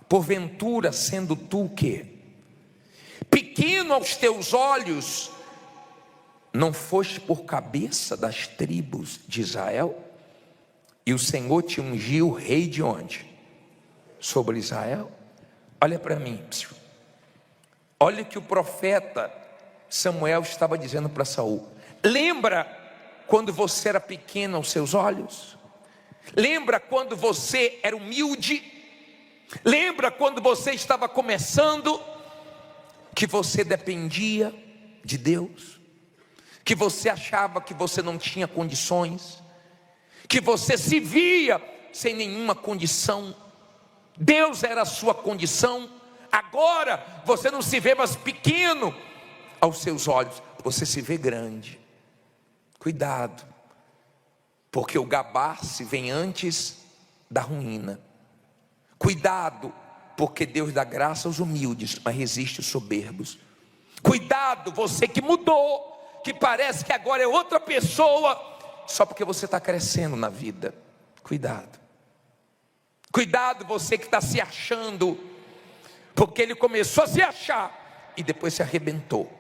porventura sendo tu o quê? Pequeno aos teus olhos, não foste por cabeça das tribos de Israel? E o Senhor te ungiu rei de onde? Sobre Israel. Olha para mim, olha o que o profeta Samuel estava dizendo para Saul. Lembra quando você era pequeno aos seus olhos? Lembra quando você era humilde? Lembra quando você estava começando, que você dependia de Deus, que você achava que você não tinha condições, que você se via sem nenhuma condição? Deus era a sua condição. Agora você não se vê mais pequeno aos seus olhos, você se vê grande. Cuidado, porque o gabar-se vem antes da ruína. Cuidado, porque Deus dá graça aos humildes, mas resiste aos soberbos. Cuidado, você que mudou, que parece que agora é outra pessoa, só porque você está crescendo na vida. Cuidado. Cuidado, você que está se achando, porque ele começou a se achar e depois se arrebentou.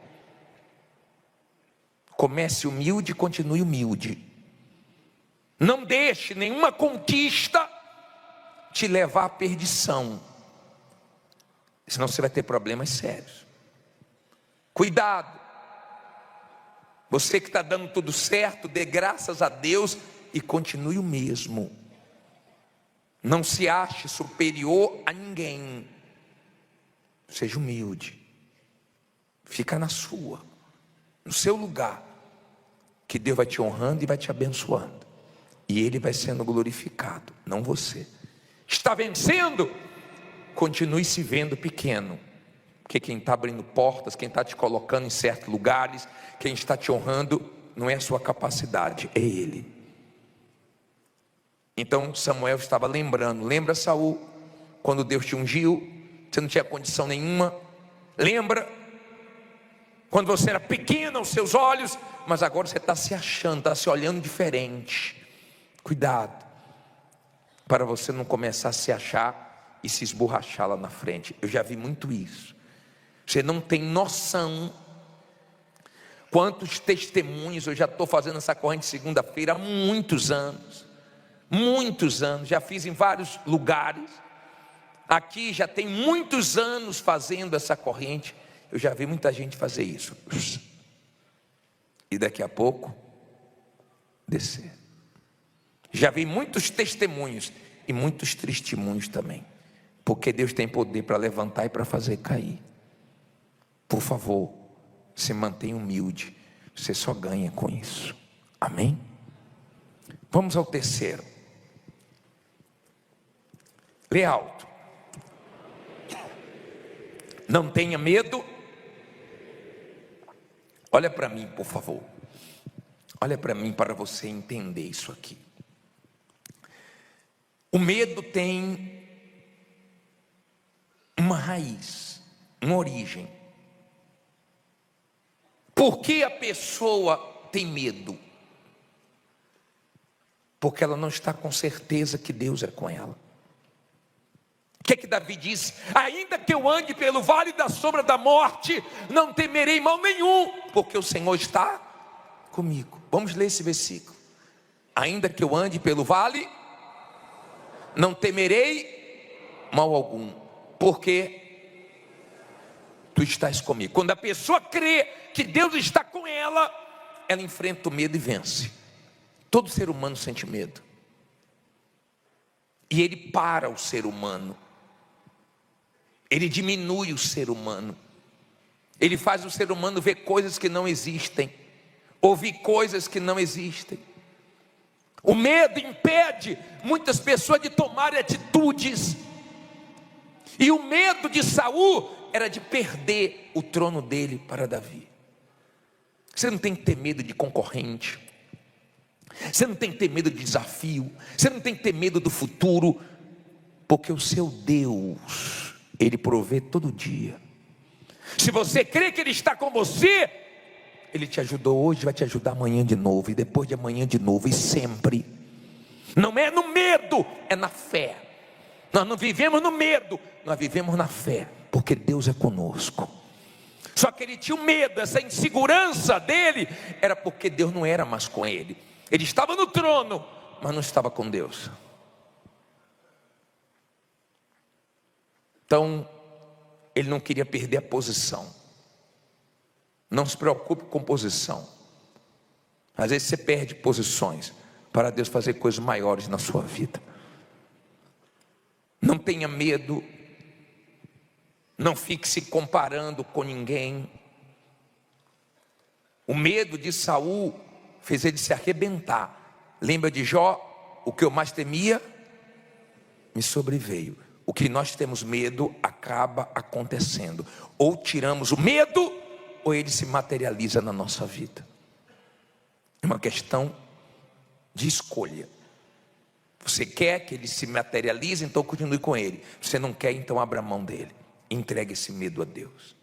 Comece humilde e continue humilde. Não deixe nenhuma conquista te levar à perdição, senão você vai ter problemas sérios. Cuidado, você que está dando tudo certo, dê graças a Deus e continue o mesmo. Não se ache superior a ninguém. Seja humilde. Fica na sua, no seu lugar, que Deus vai te honrando e vai te abençoando, e Ele vai sendo glorificado, não você. Está vencendo? Continue se vendo pequeno, porque quem está abrindo portas, quem está te colocando em certos lugares, quem está te honrando, não é a sua capacidade, é Ele. Então Samuel estava lembrando. Lembra, Saul, quando Deus te ungiu, você não tinha condição nenhuma? Lembra quando você era pequeno aos seus olhos, mas agora você está se achando, está se olhando diferente? Cuidado, para você não começar a se achar e se esborrachar lá na frente. Eu já vi muito isso. Você não tem noção quantos testemunhos. Eu já estou fazendo essa corrente segunda-feira há muitos anos, já fiz em vários lugares. Aqui já tem muitos anos fazendo essa corrente. Eu já vi muita gente fazer isso, e daqui a pouco descer. Já vi muitos testemunhos e muitos testemunhos também, porque Deus tem poder para levantar e para fazer cair. Por favor, se mantenha humilde, você só ganha com isso. Amém? Vamos ao terceiro. Lê alto. Não tenha medo. Olha para mim, por favor. Olha para mim para você entender isso aqui. O medo tem uma raiz, uma origem. Por que a pessoa tem medo? Porque ela não está com certeza que Deus é com ela. O que é que Davi disse? Ainda que eu ande pelo vale da sombra da morte, não temerei mal nenhum, porque o Senhor está comigo. Vamos ler esse versículo. Ainda que eu ande pelo vale, não temerei mal algum, porque tu estás comigo. Quando a pessoa crê que Deus está com ela, ela enfrenta o medo e vence. Todo ser humano sente medo, e ele para o ser humano, ele diminui o ser humano, ele faz o ser humano ver coisas que não existem, ouvir coisas que não existem. O medo impede muitas pessoas de tomarem atitudes. E o medo de Saul era de perder o trono dele para Davi. Você não tem que ter medo de concorrente, você não tem que ter medo de desafio, você não tem que ter medo do futuro, porque o seu Deus, Ele provê todo dia. Se você crê que Ele está com você, Ele te ajudou hoje, vai te ajudar amanhã de novo, e depois de amanhã de novo, e sempre. Não é no medo, é na fé. Nós não vivemos no medo, nós vivemos na fé, porque Deus é conosco. Só que ele tinha um medo, essa insegurança dele era porque Deus não era mais com ele. Ele estava no trono, mas não estava com Deus. Então, ele não queria perder a posição. Não se preocupe com posição. Às vezes você perde posições para Deus fazer coisas maiores na sua vida. Não tenha medo. Não fique se comparando com ninguém. O medo de Saul fez ele se arrebentar. Lembra de Jó? O que eu mais temia me sobreveio. O que nós temos medo acaba acontecendo. Ou tiramos o medo, ou ele se materializa na nossa vida. É uma questão de escolha. Você quer que ele se materialize, então continue com ele. Você não quer, então abra mão dele. Entregue esse medo a Deus.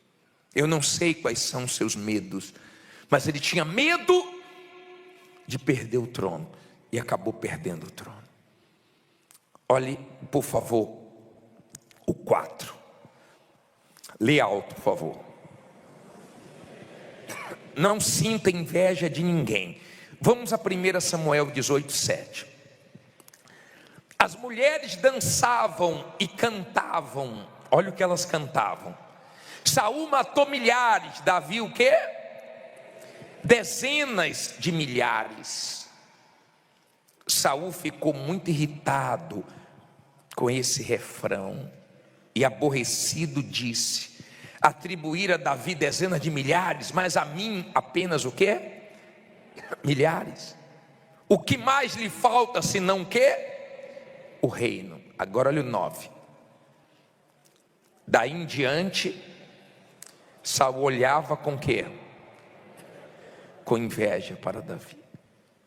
Eu não sei quais são os seus medos, mas ele tinha medo de perder o trono e acabou perdendo o trono. Olhe, por favor, o 4. Lê alto, por favor. Não sinta inveja de ninguém. Vamos a 1 Samuel 18:7. As mulheres dançavam e cantavam. Olha o que elas cantavam. Saul matou milhares, Davi o quê? Dezenas de milhares. Saul ficou muito irritado com esse refrão e aborrecido disse: atribuir a Davi dezenas de milhares, mas a mim apenas o quê? Milhares. O que mais lhe falta senão o quê? O reino. Agora olha o 9. Daí em diante, Saul olhava com quê? Com inveja para Davi.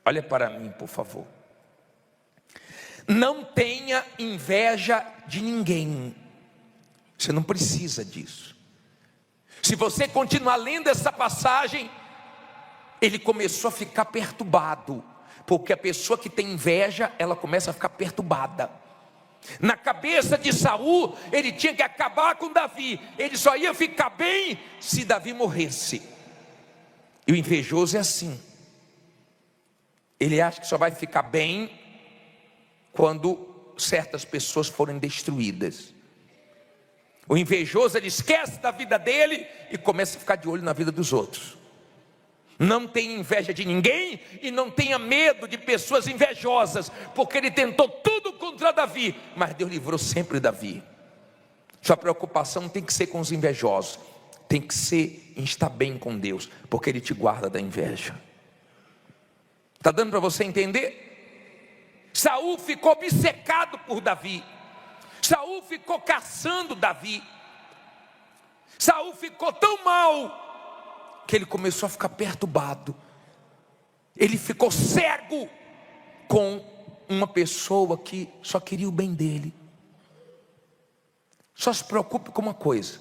Olha para mim, por favor. Não tenha inveja de ninguém. Você não precisa disso. Se você continuar lendo essa passagem, ele começou a ficar perturbado, porque a pessoa que tem inveja, ela começa a ficar perturbada. Na cabeça de Saul, ele tinha que acabar com Davi. Ele só ia ficar bem se Davi morresse. E o invejoso é assim. Ele acha que só vai ficar bem quando certas pessoas forem destruídas. O invejoso, ele esquece da vida dele e começa a ficar de olho na vida dos outros. Não tenha inveja de ninguém e não tenha medo de pessoas invejosas, porque ele tentou tudo contra Davi, mas Deus livrou sempre Davi. Sua preocupação não tem que ser com os invejosos, tem que ser em estar bem com Deus, porque ele te guarda da inveja. Está dando para você entender? Saul ficou obcecado por Davi. Saul ficou caçando Davi. Saul ficou tão mal que ele começou a ficar perturbado. Ele ficou cego com uma pessoa que só queria o bem dele. Só se preocupe com uma coisa: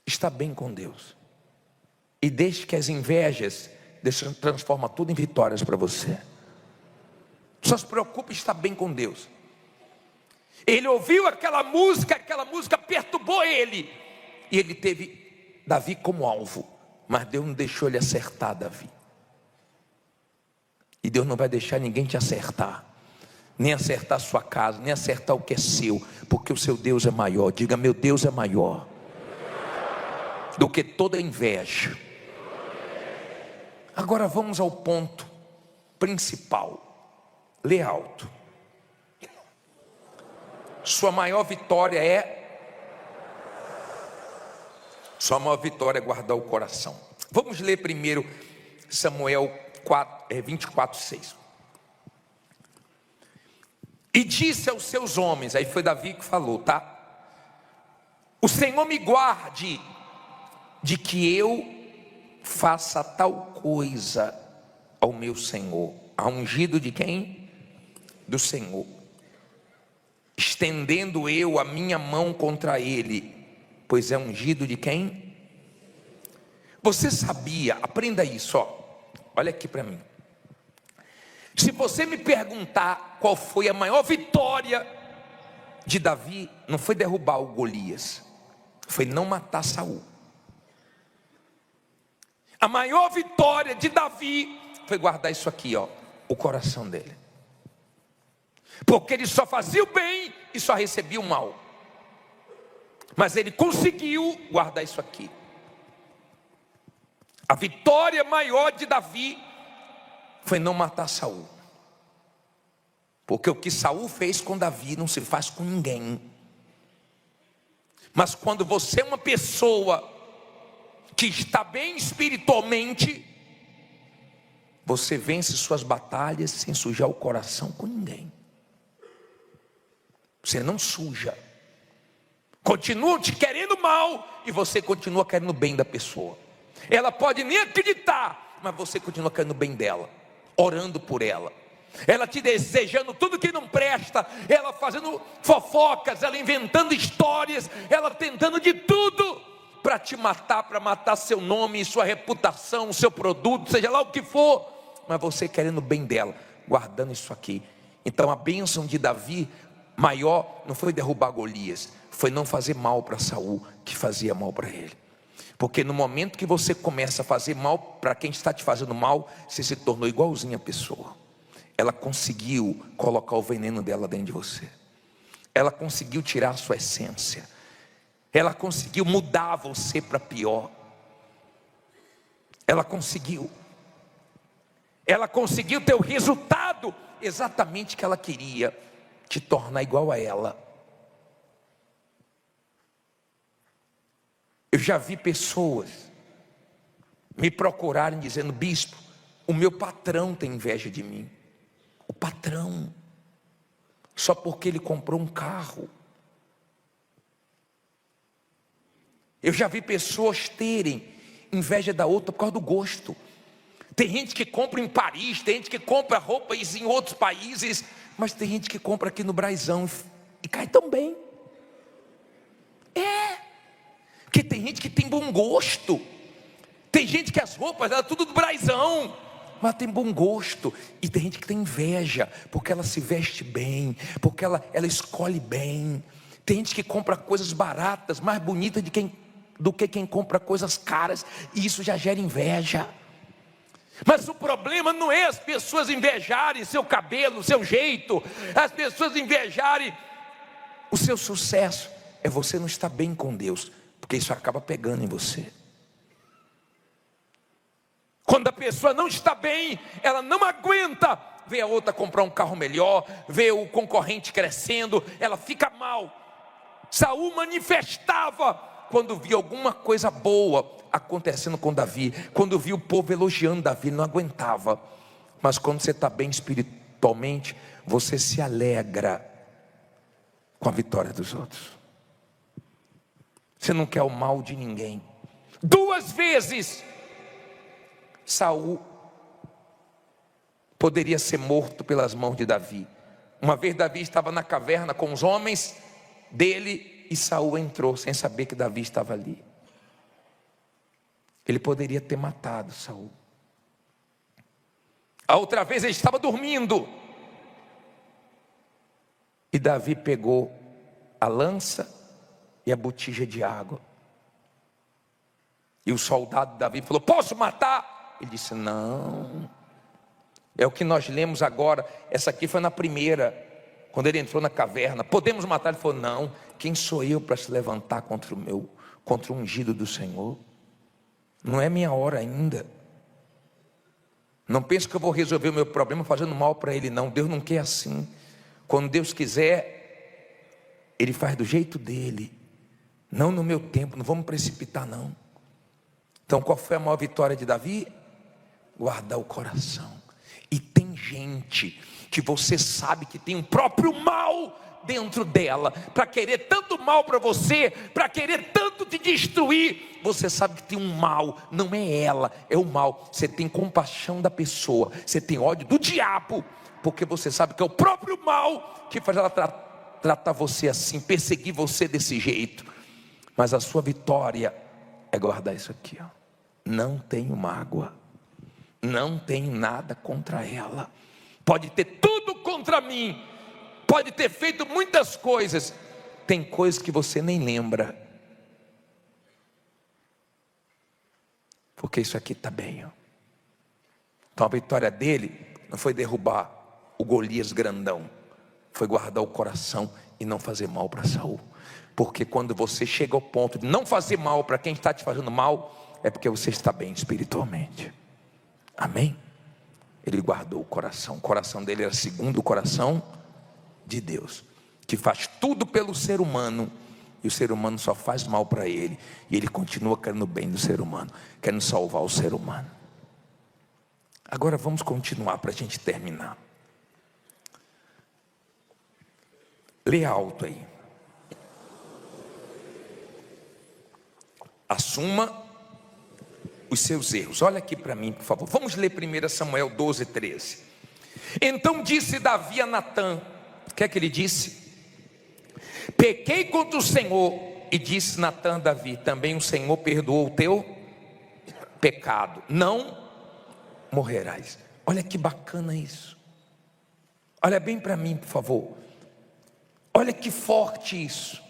está bem com Deus. E deixe que as invejas transformem tudo em vitórias para você. Só se preocupe em estar bem com Deus. Ele ouviu aquela música perturbou ele. E ele teve Davi como alvo, mas Deus não deixou ele acertar Davi. E Deus não vai deixar ninguém te acertar, nem acertar a sua casa, nem acertar o que é seu, porque o seu Deus é maior. Diga: meu Deus é maior do que toda inveja. Agora vamos ao ponto principal. Lê alto. Sua maior vitória é guardar o coração. Vamos ler primeiro Samuel 24:6. E disse aos seus homens, aí foi Davi que falou, tá? O Senhor me guarde de que eu faça tal coisa ao meu Senhor. A ungido de quem? Do Senhor. Estendendo eu a minha mão contra ele, pois é ungido de quem? Você sabia, aprenda isso, ó. Olha aqui para mim. Se você me perguntar qual foi a maior vitória de Davi, não foi derrubar o Golias, foi não matar Saul. A maior vitória de Davi foi guardar isso aqui, ó, o coração dele. Porque ele só fazia o bem e só recebia o mal. Mas ele conseguiu guardar isso aqui. A vitória maior de Davi foi não matar Saul. Porque o que Saul fez com Davi não se faz com ninguém. Mas quando você é uma pessoa que está bem espiritualmente, você vence suas batalhas sem sujar o coração com ninguém. Você não suja. Continuam te querendo mal e você continua querendo o bem da pessoa. Ela pode nem acreditar, mas você continua querendo o bem dela, orando por ela. Ela te desejando tudo que não presta, ela fazendo fofocas, ela inventando histórias, ela tentando de tudo para te matar, para matar seu nome, sua reputação, seu produto, seja lá o que for, mas você querendo o bem dela, guardando isso aqui. Então a bênção de Davi maior não foi derrubar Golias, foi não fazer mal para Saul, que fazia mal para ele. Porque no momento que você começa a fazer mal para quem está te fazendo mal, você se tornou igualzinho a pessoa. Ela conseguiu colocar o veneno dela dentro de você. Ela conseguiu tirar a sua essência. Ela conseguiu mudar você para pior. Ela conseguiu ter o resultado exatamente que ela queria, te tornar igual a ela. Eu já vi pessoas me procurarem dizendo: bispo, o meu patrão tem inveja de mim. O patrão, só porque ele comprou um carro. Eu já vi pessoas terem inveja da outra por causa do gosto. Tem gente que compra em Paris, tem gente que compra roupas em outros países, mas tem gente que compra aqui no Braizão e cai tão bem. Porque tem gente que tem bom gosto. Tem gente que as roupas eram tudo do Braizão, mas tem bom gosto. E tem gente que tem inveja, porque ela se veste bem, porque ela escolhe bem. Tem gente que compra coisas baratas, mais bonitas do que quem compra coisas caras, e isso já gera inveja. Mas o problema não é as pessoas invejarem seu cabelo, seu jeito, as pessoas invejarem o seu sucesso. É você não estar bem com Deus, porque isso acaba pegando em você. Quando a pessoa não está bem, ela não aguenta ver a outra comprar um carro melhor, ver o concorrente crescendo, ela fica mal. Saul manifestava quando via alguma coisa boa acontecendo com Davi, quando via o povo elogiando Davi, ele não aguentava. Mas quando você está bem espiritualmente, você se alegra com a vitória dos outros. Você não quer o mal de ninguém. 2 vezes Saul poderia ser morto pelas mãos de Davi. Uma vez Davi estava na caverna com os homens dele e Saul entrou sem saber que Davi estava ali. Ele poderia ter matado Saul. A outra vez ele estava dormindo e Davi pegou a lança e a botija de água. E o soldado de Davi falou: posso matar? Ele disse: não. É o que nós lemos agora. Essa aqui foi na primeira, quando ele entrou na caverna. Podemos matar? Ele falou: não. Quem sou eu para se levantar contra o ungido do Senhor? Não é minha hora ainda. Não pense que eu vou resolver o meu problema fazendo mal para ele, não. Deus não quer assim. Quando Deus quiser, Ele faz do jeito dele, não no meu tempo. Não vamos precipitar, não. Então qual foi a maior vitória de Davi? Guardar o coração. E tem gente que você sabe que tem um próprio mal dentro dela, para querer tanto mal para você, para querer tanto te destruir. Você sabe que tem um mal, não é ela, é o mal. Você tem compaixão da pessoa, você tem ódio do diabo, porque você sabe que é o próprio mal que faz ela tratar você assim, perseguir você desse jeito. Mas a sua vitória é guardar isso aqui, ó. não tenho mágoa, não tenho nada contra ela. Pode ter tudo contra mim, pode ter feito muitas coisas, tem coisas que você nem lembra, porque isso aqui está bem, ó. Então a vitória dele não foi derrubar o Golias grandão, foi guardar o coração e não fazer mal para Saul. Porque quando você chega ao ponto de não fazer mal para quem está te fazendo mal, é porque você está bem espiritualmente. Amém? Ele guardou o coração dele era segundo o coração de Deus, que faz tudo pelo ser humano, e o ser humano só faz mal para ele, e ele continua querendo o bem do ser humano, querendo salvar o ser humano. Agora vamos continuar para a gente terminar. Lê alto aí. Assuma os seus erros. Olha aqui para mim, por favor. Vamos ler 1 Samuel 12, 13. Então disse Davi a Natã. O que é que ele disse? Pequei contra o Senhor. E disse Natã a Davi: também o Senhor perdoou o teu pecado, não morrerás. Olha que bacana isso. Olha bem para mim, por favor. Olha que forte isso.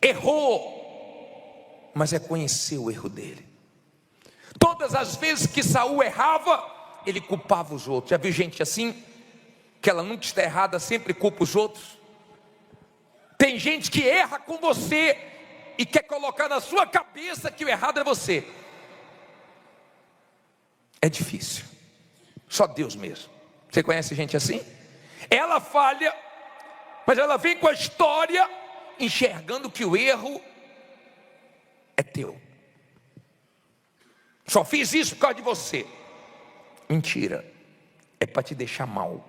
Errou, mas reconheceu o erro dele. Todas as vezes que Saul errava, ele culpava os outros. Já viu gente assim? Que ela nunca está errada, sempre culpa os outros. Tem gente que erra com você e quer colocar na sua cabeça que o errado é você. É difícil. Só Deus mesmo. Você conhece gente assim? Ela falha, mas ela vem com a história enxergando que o erro é teu. Só fiz isso por causa de você. Mentira. É para te deixar mal.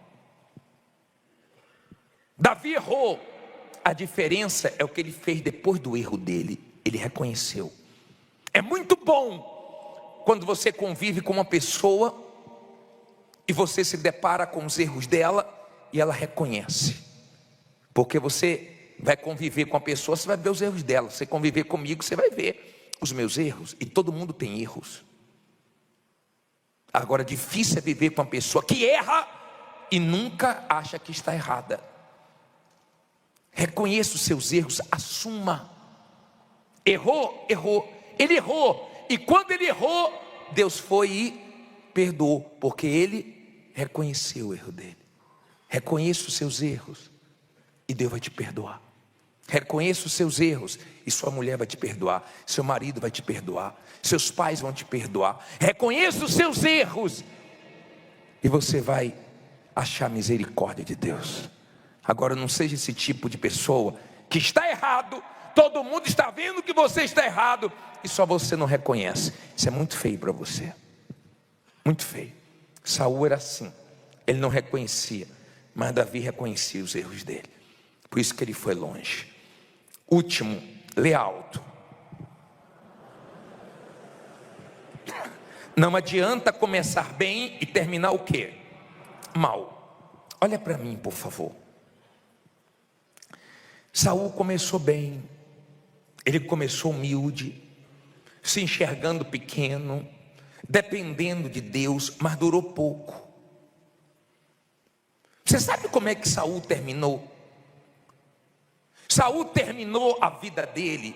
Davi errou. A diferença é o que ele fez depois do erro dele. Ele reconheceu. É muito bom quando você convive com uma pessoa e você se depara com os erros dela e ela reconhece. Porque você vai conviver com a pessoa, você vai ver os erros dela. Você conviver comigo, você vai ver os meus erros. E todo mundo tem erros. Agora, difícil é viver com uma pessoa que erra e nunca acha que está errada. Reconheça os seus erros, assuma. Errou, errou. Ele errou. E quando ele errou, Deus foi e perdoou, porque ele reconheceu o erro dele. Reconheça os seus erros e Deus vai te perdoar. Reconheça os seus erros e sua mulher vai te perdoar, seu marido vai te perdoar, seus pais vão te perdoar. Reconheça os seus erros e você vai achar misericórdia de Deus. Agora não seja esse tipo de pessoa que está errado, todo mundo está vendo que você está errado e só você não reconhece. Isso é muito feio para você. Muito feio. Saul era assim, ele não reconhecia, mas Davi reconhecia os erros dele. Por isso que ele foi longe. Último, lê alto. Não adianta começar bem e terminar o quê? Mal. Olha para mim, por favor. Saul começou bem. Ele começou humilde, se enxergando pequeno, dependendo de Deus, mas durou pouco. Você sabe como é que Saul terminou? Saul terminou a vida dele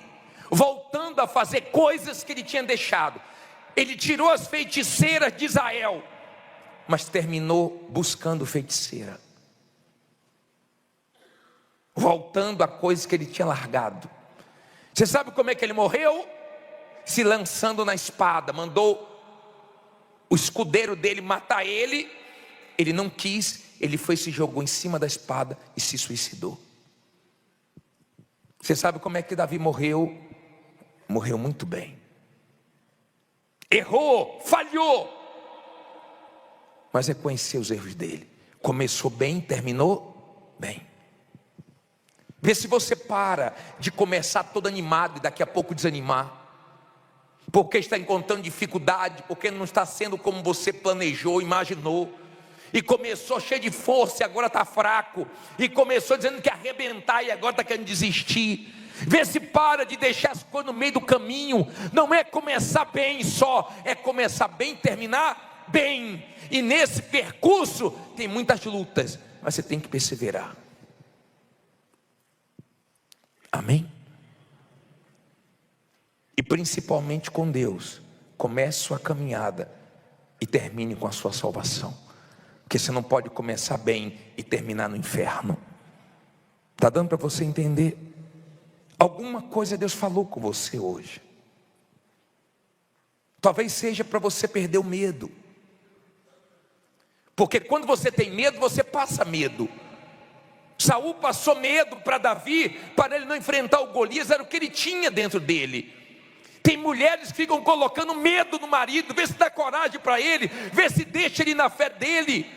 voltando a fazer coisas que ele tinha deixado. Ele tirou as feiticeiras de Israel, mas terminou buscando feiticeira, voltando a coisas que ele tinha largado. Você sabe como é que ele morreu? Se lançando na espada. Mandou o escudeiro dele matar ele. Ele não quis, ele foi, se jogou em cima da espada e se suicidou. Você sabe como é que Davi morreu? Morreu muito bem. Errou, falhou, mas reconheceu os erros dele. Começou bem, terminou bem. Vê se você para de começar todo animado e daqui a pouco desanimar, porque está encontrando dificuldade, porque não está sendo como você planejou, imaginou, e começou cheio de força e agora está fraco, e começou dizendo que ia arrebentar e agora está querendo desistir. Vê se para de deixar as coisas no meio do caminho. Não é começar bem só, é começar bem e terminar bem. E nesse percurso tem muitas lutas, mas você tem que perseverar. Amém? E principalmente com Deus, comece sua caminhada e termine com a sua salvação. Porque você não pode começar bem e terminar no inferno. Está dando para você entender? Alguma coisa Deus falou com você hoje. Talvez seja para você perder o medo. Porque quando você tem medo, você passa medo. Saul passou medo para Davi, para ele não enfrentar o Golias, era o que ele tinha dentro dele. Tem mulheres que ficam colocando medo no marido, vê se dá coragem para ele, vê se deixa ele na fé dele.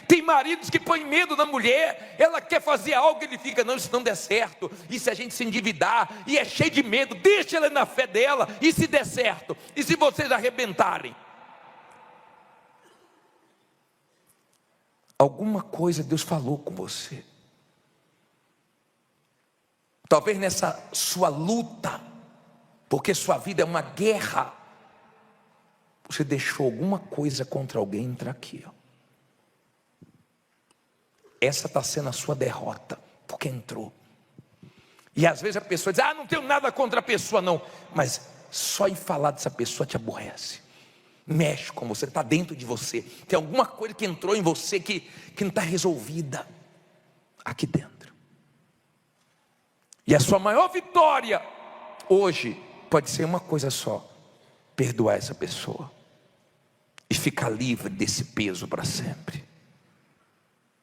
Tem maridos que põem medo na mulher, ela quer fazer algo, ele fica, não, isso não der certo, e se a gente se endividar, e é cheio de medo, deixa ela na fé dela, e se der certo, e se vocês arrebentarem? Alguma coisa Deus falou com você. Talvez nessa sua luta, porque sua vida é uma guerra, você deixou alguma coisa contra alguém entrar aqui, ó. Essa está sendo a sua derrota, porque entrou. E às vezes a pessoa diz, não tenho nada contra a pessoa não. Mas só em falar dessa pessoa te aborrece. Mexe com você, está dentro de você. Tem alguma coisa que entrou em você que não está resolvida aqui dentro. E a sua maior vitória hoje pode ser uma coisa só: perdoar essa pessoa e ficar livre desse peso para sempre.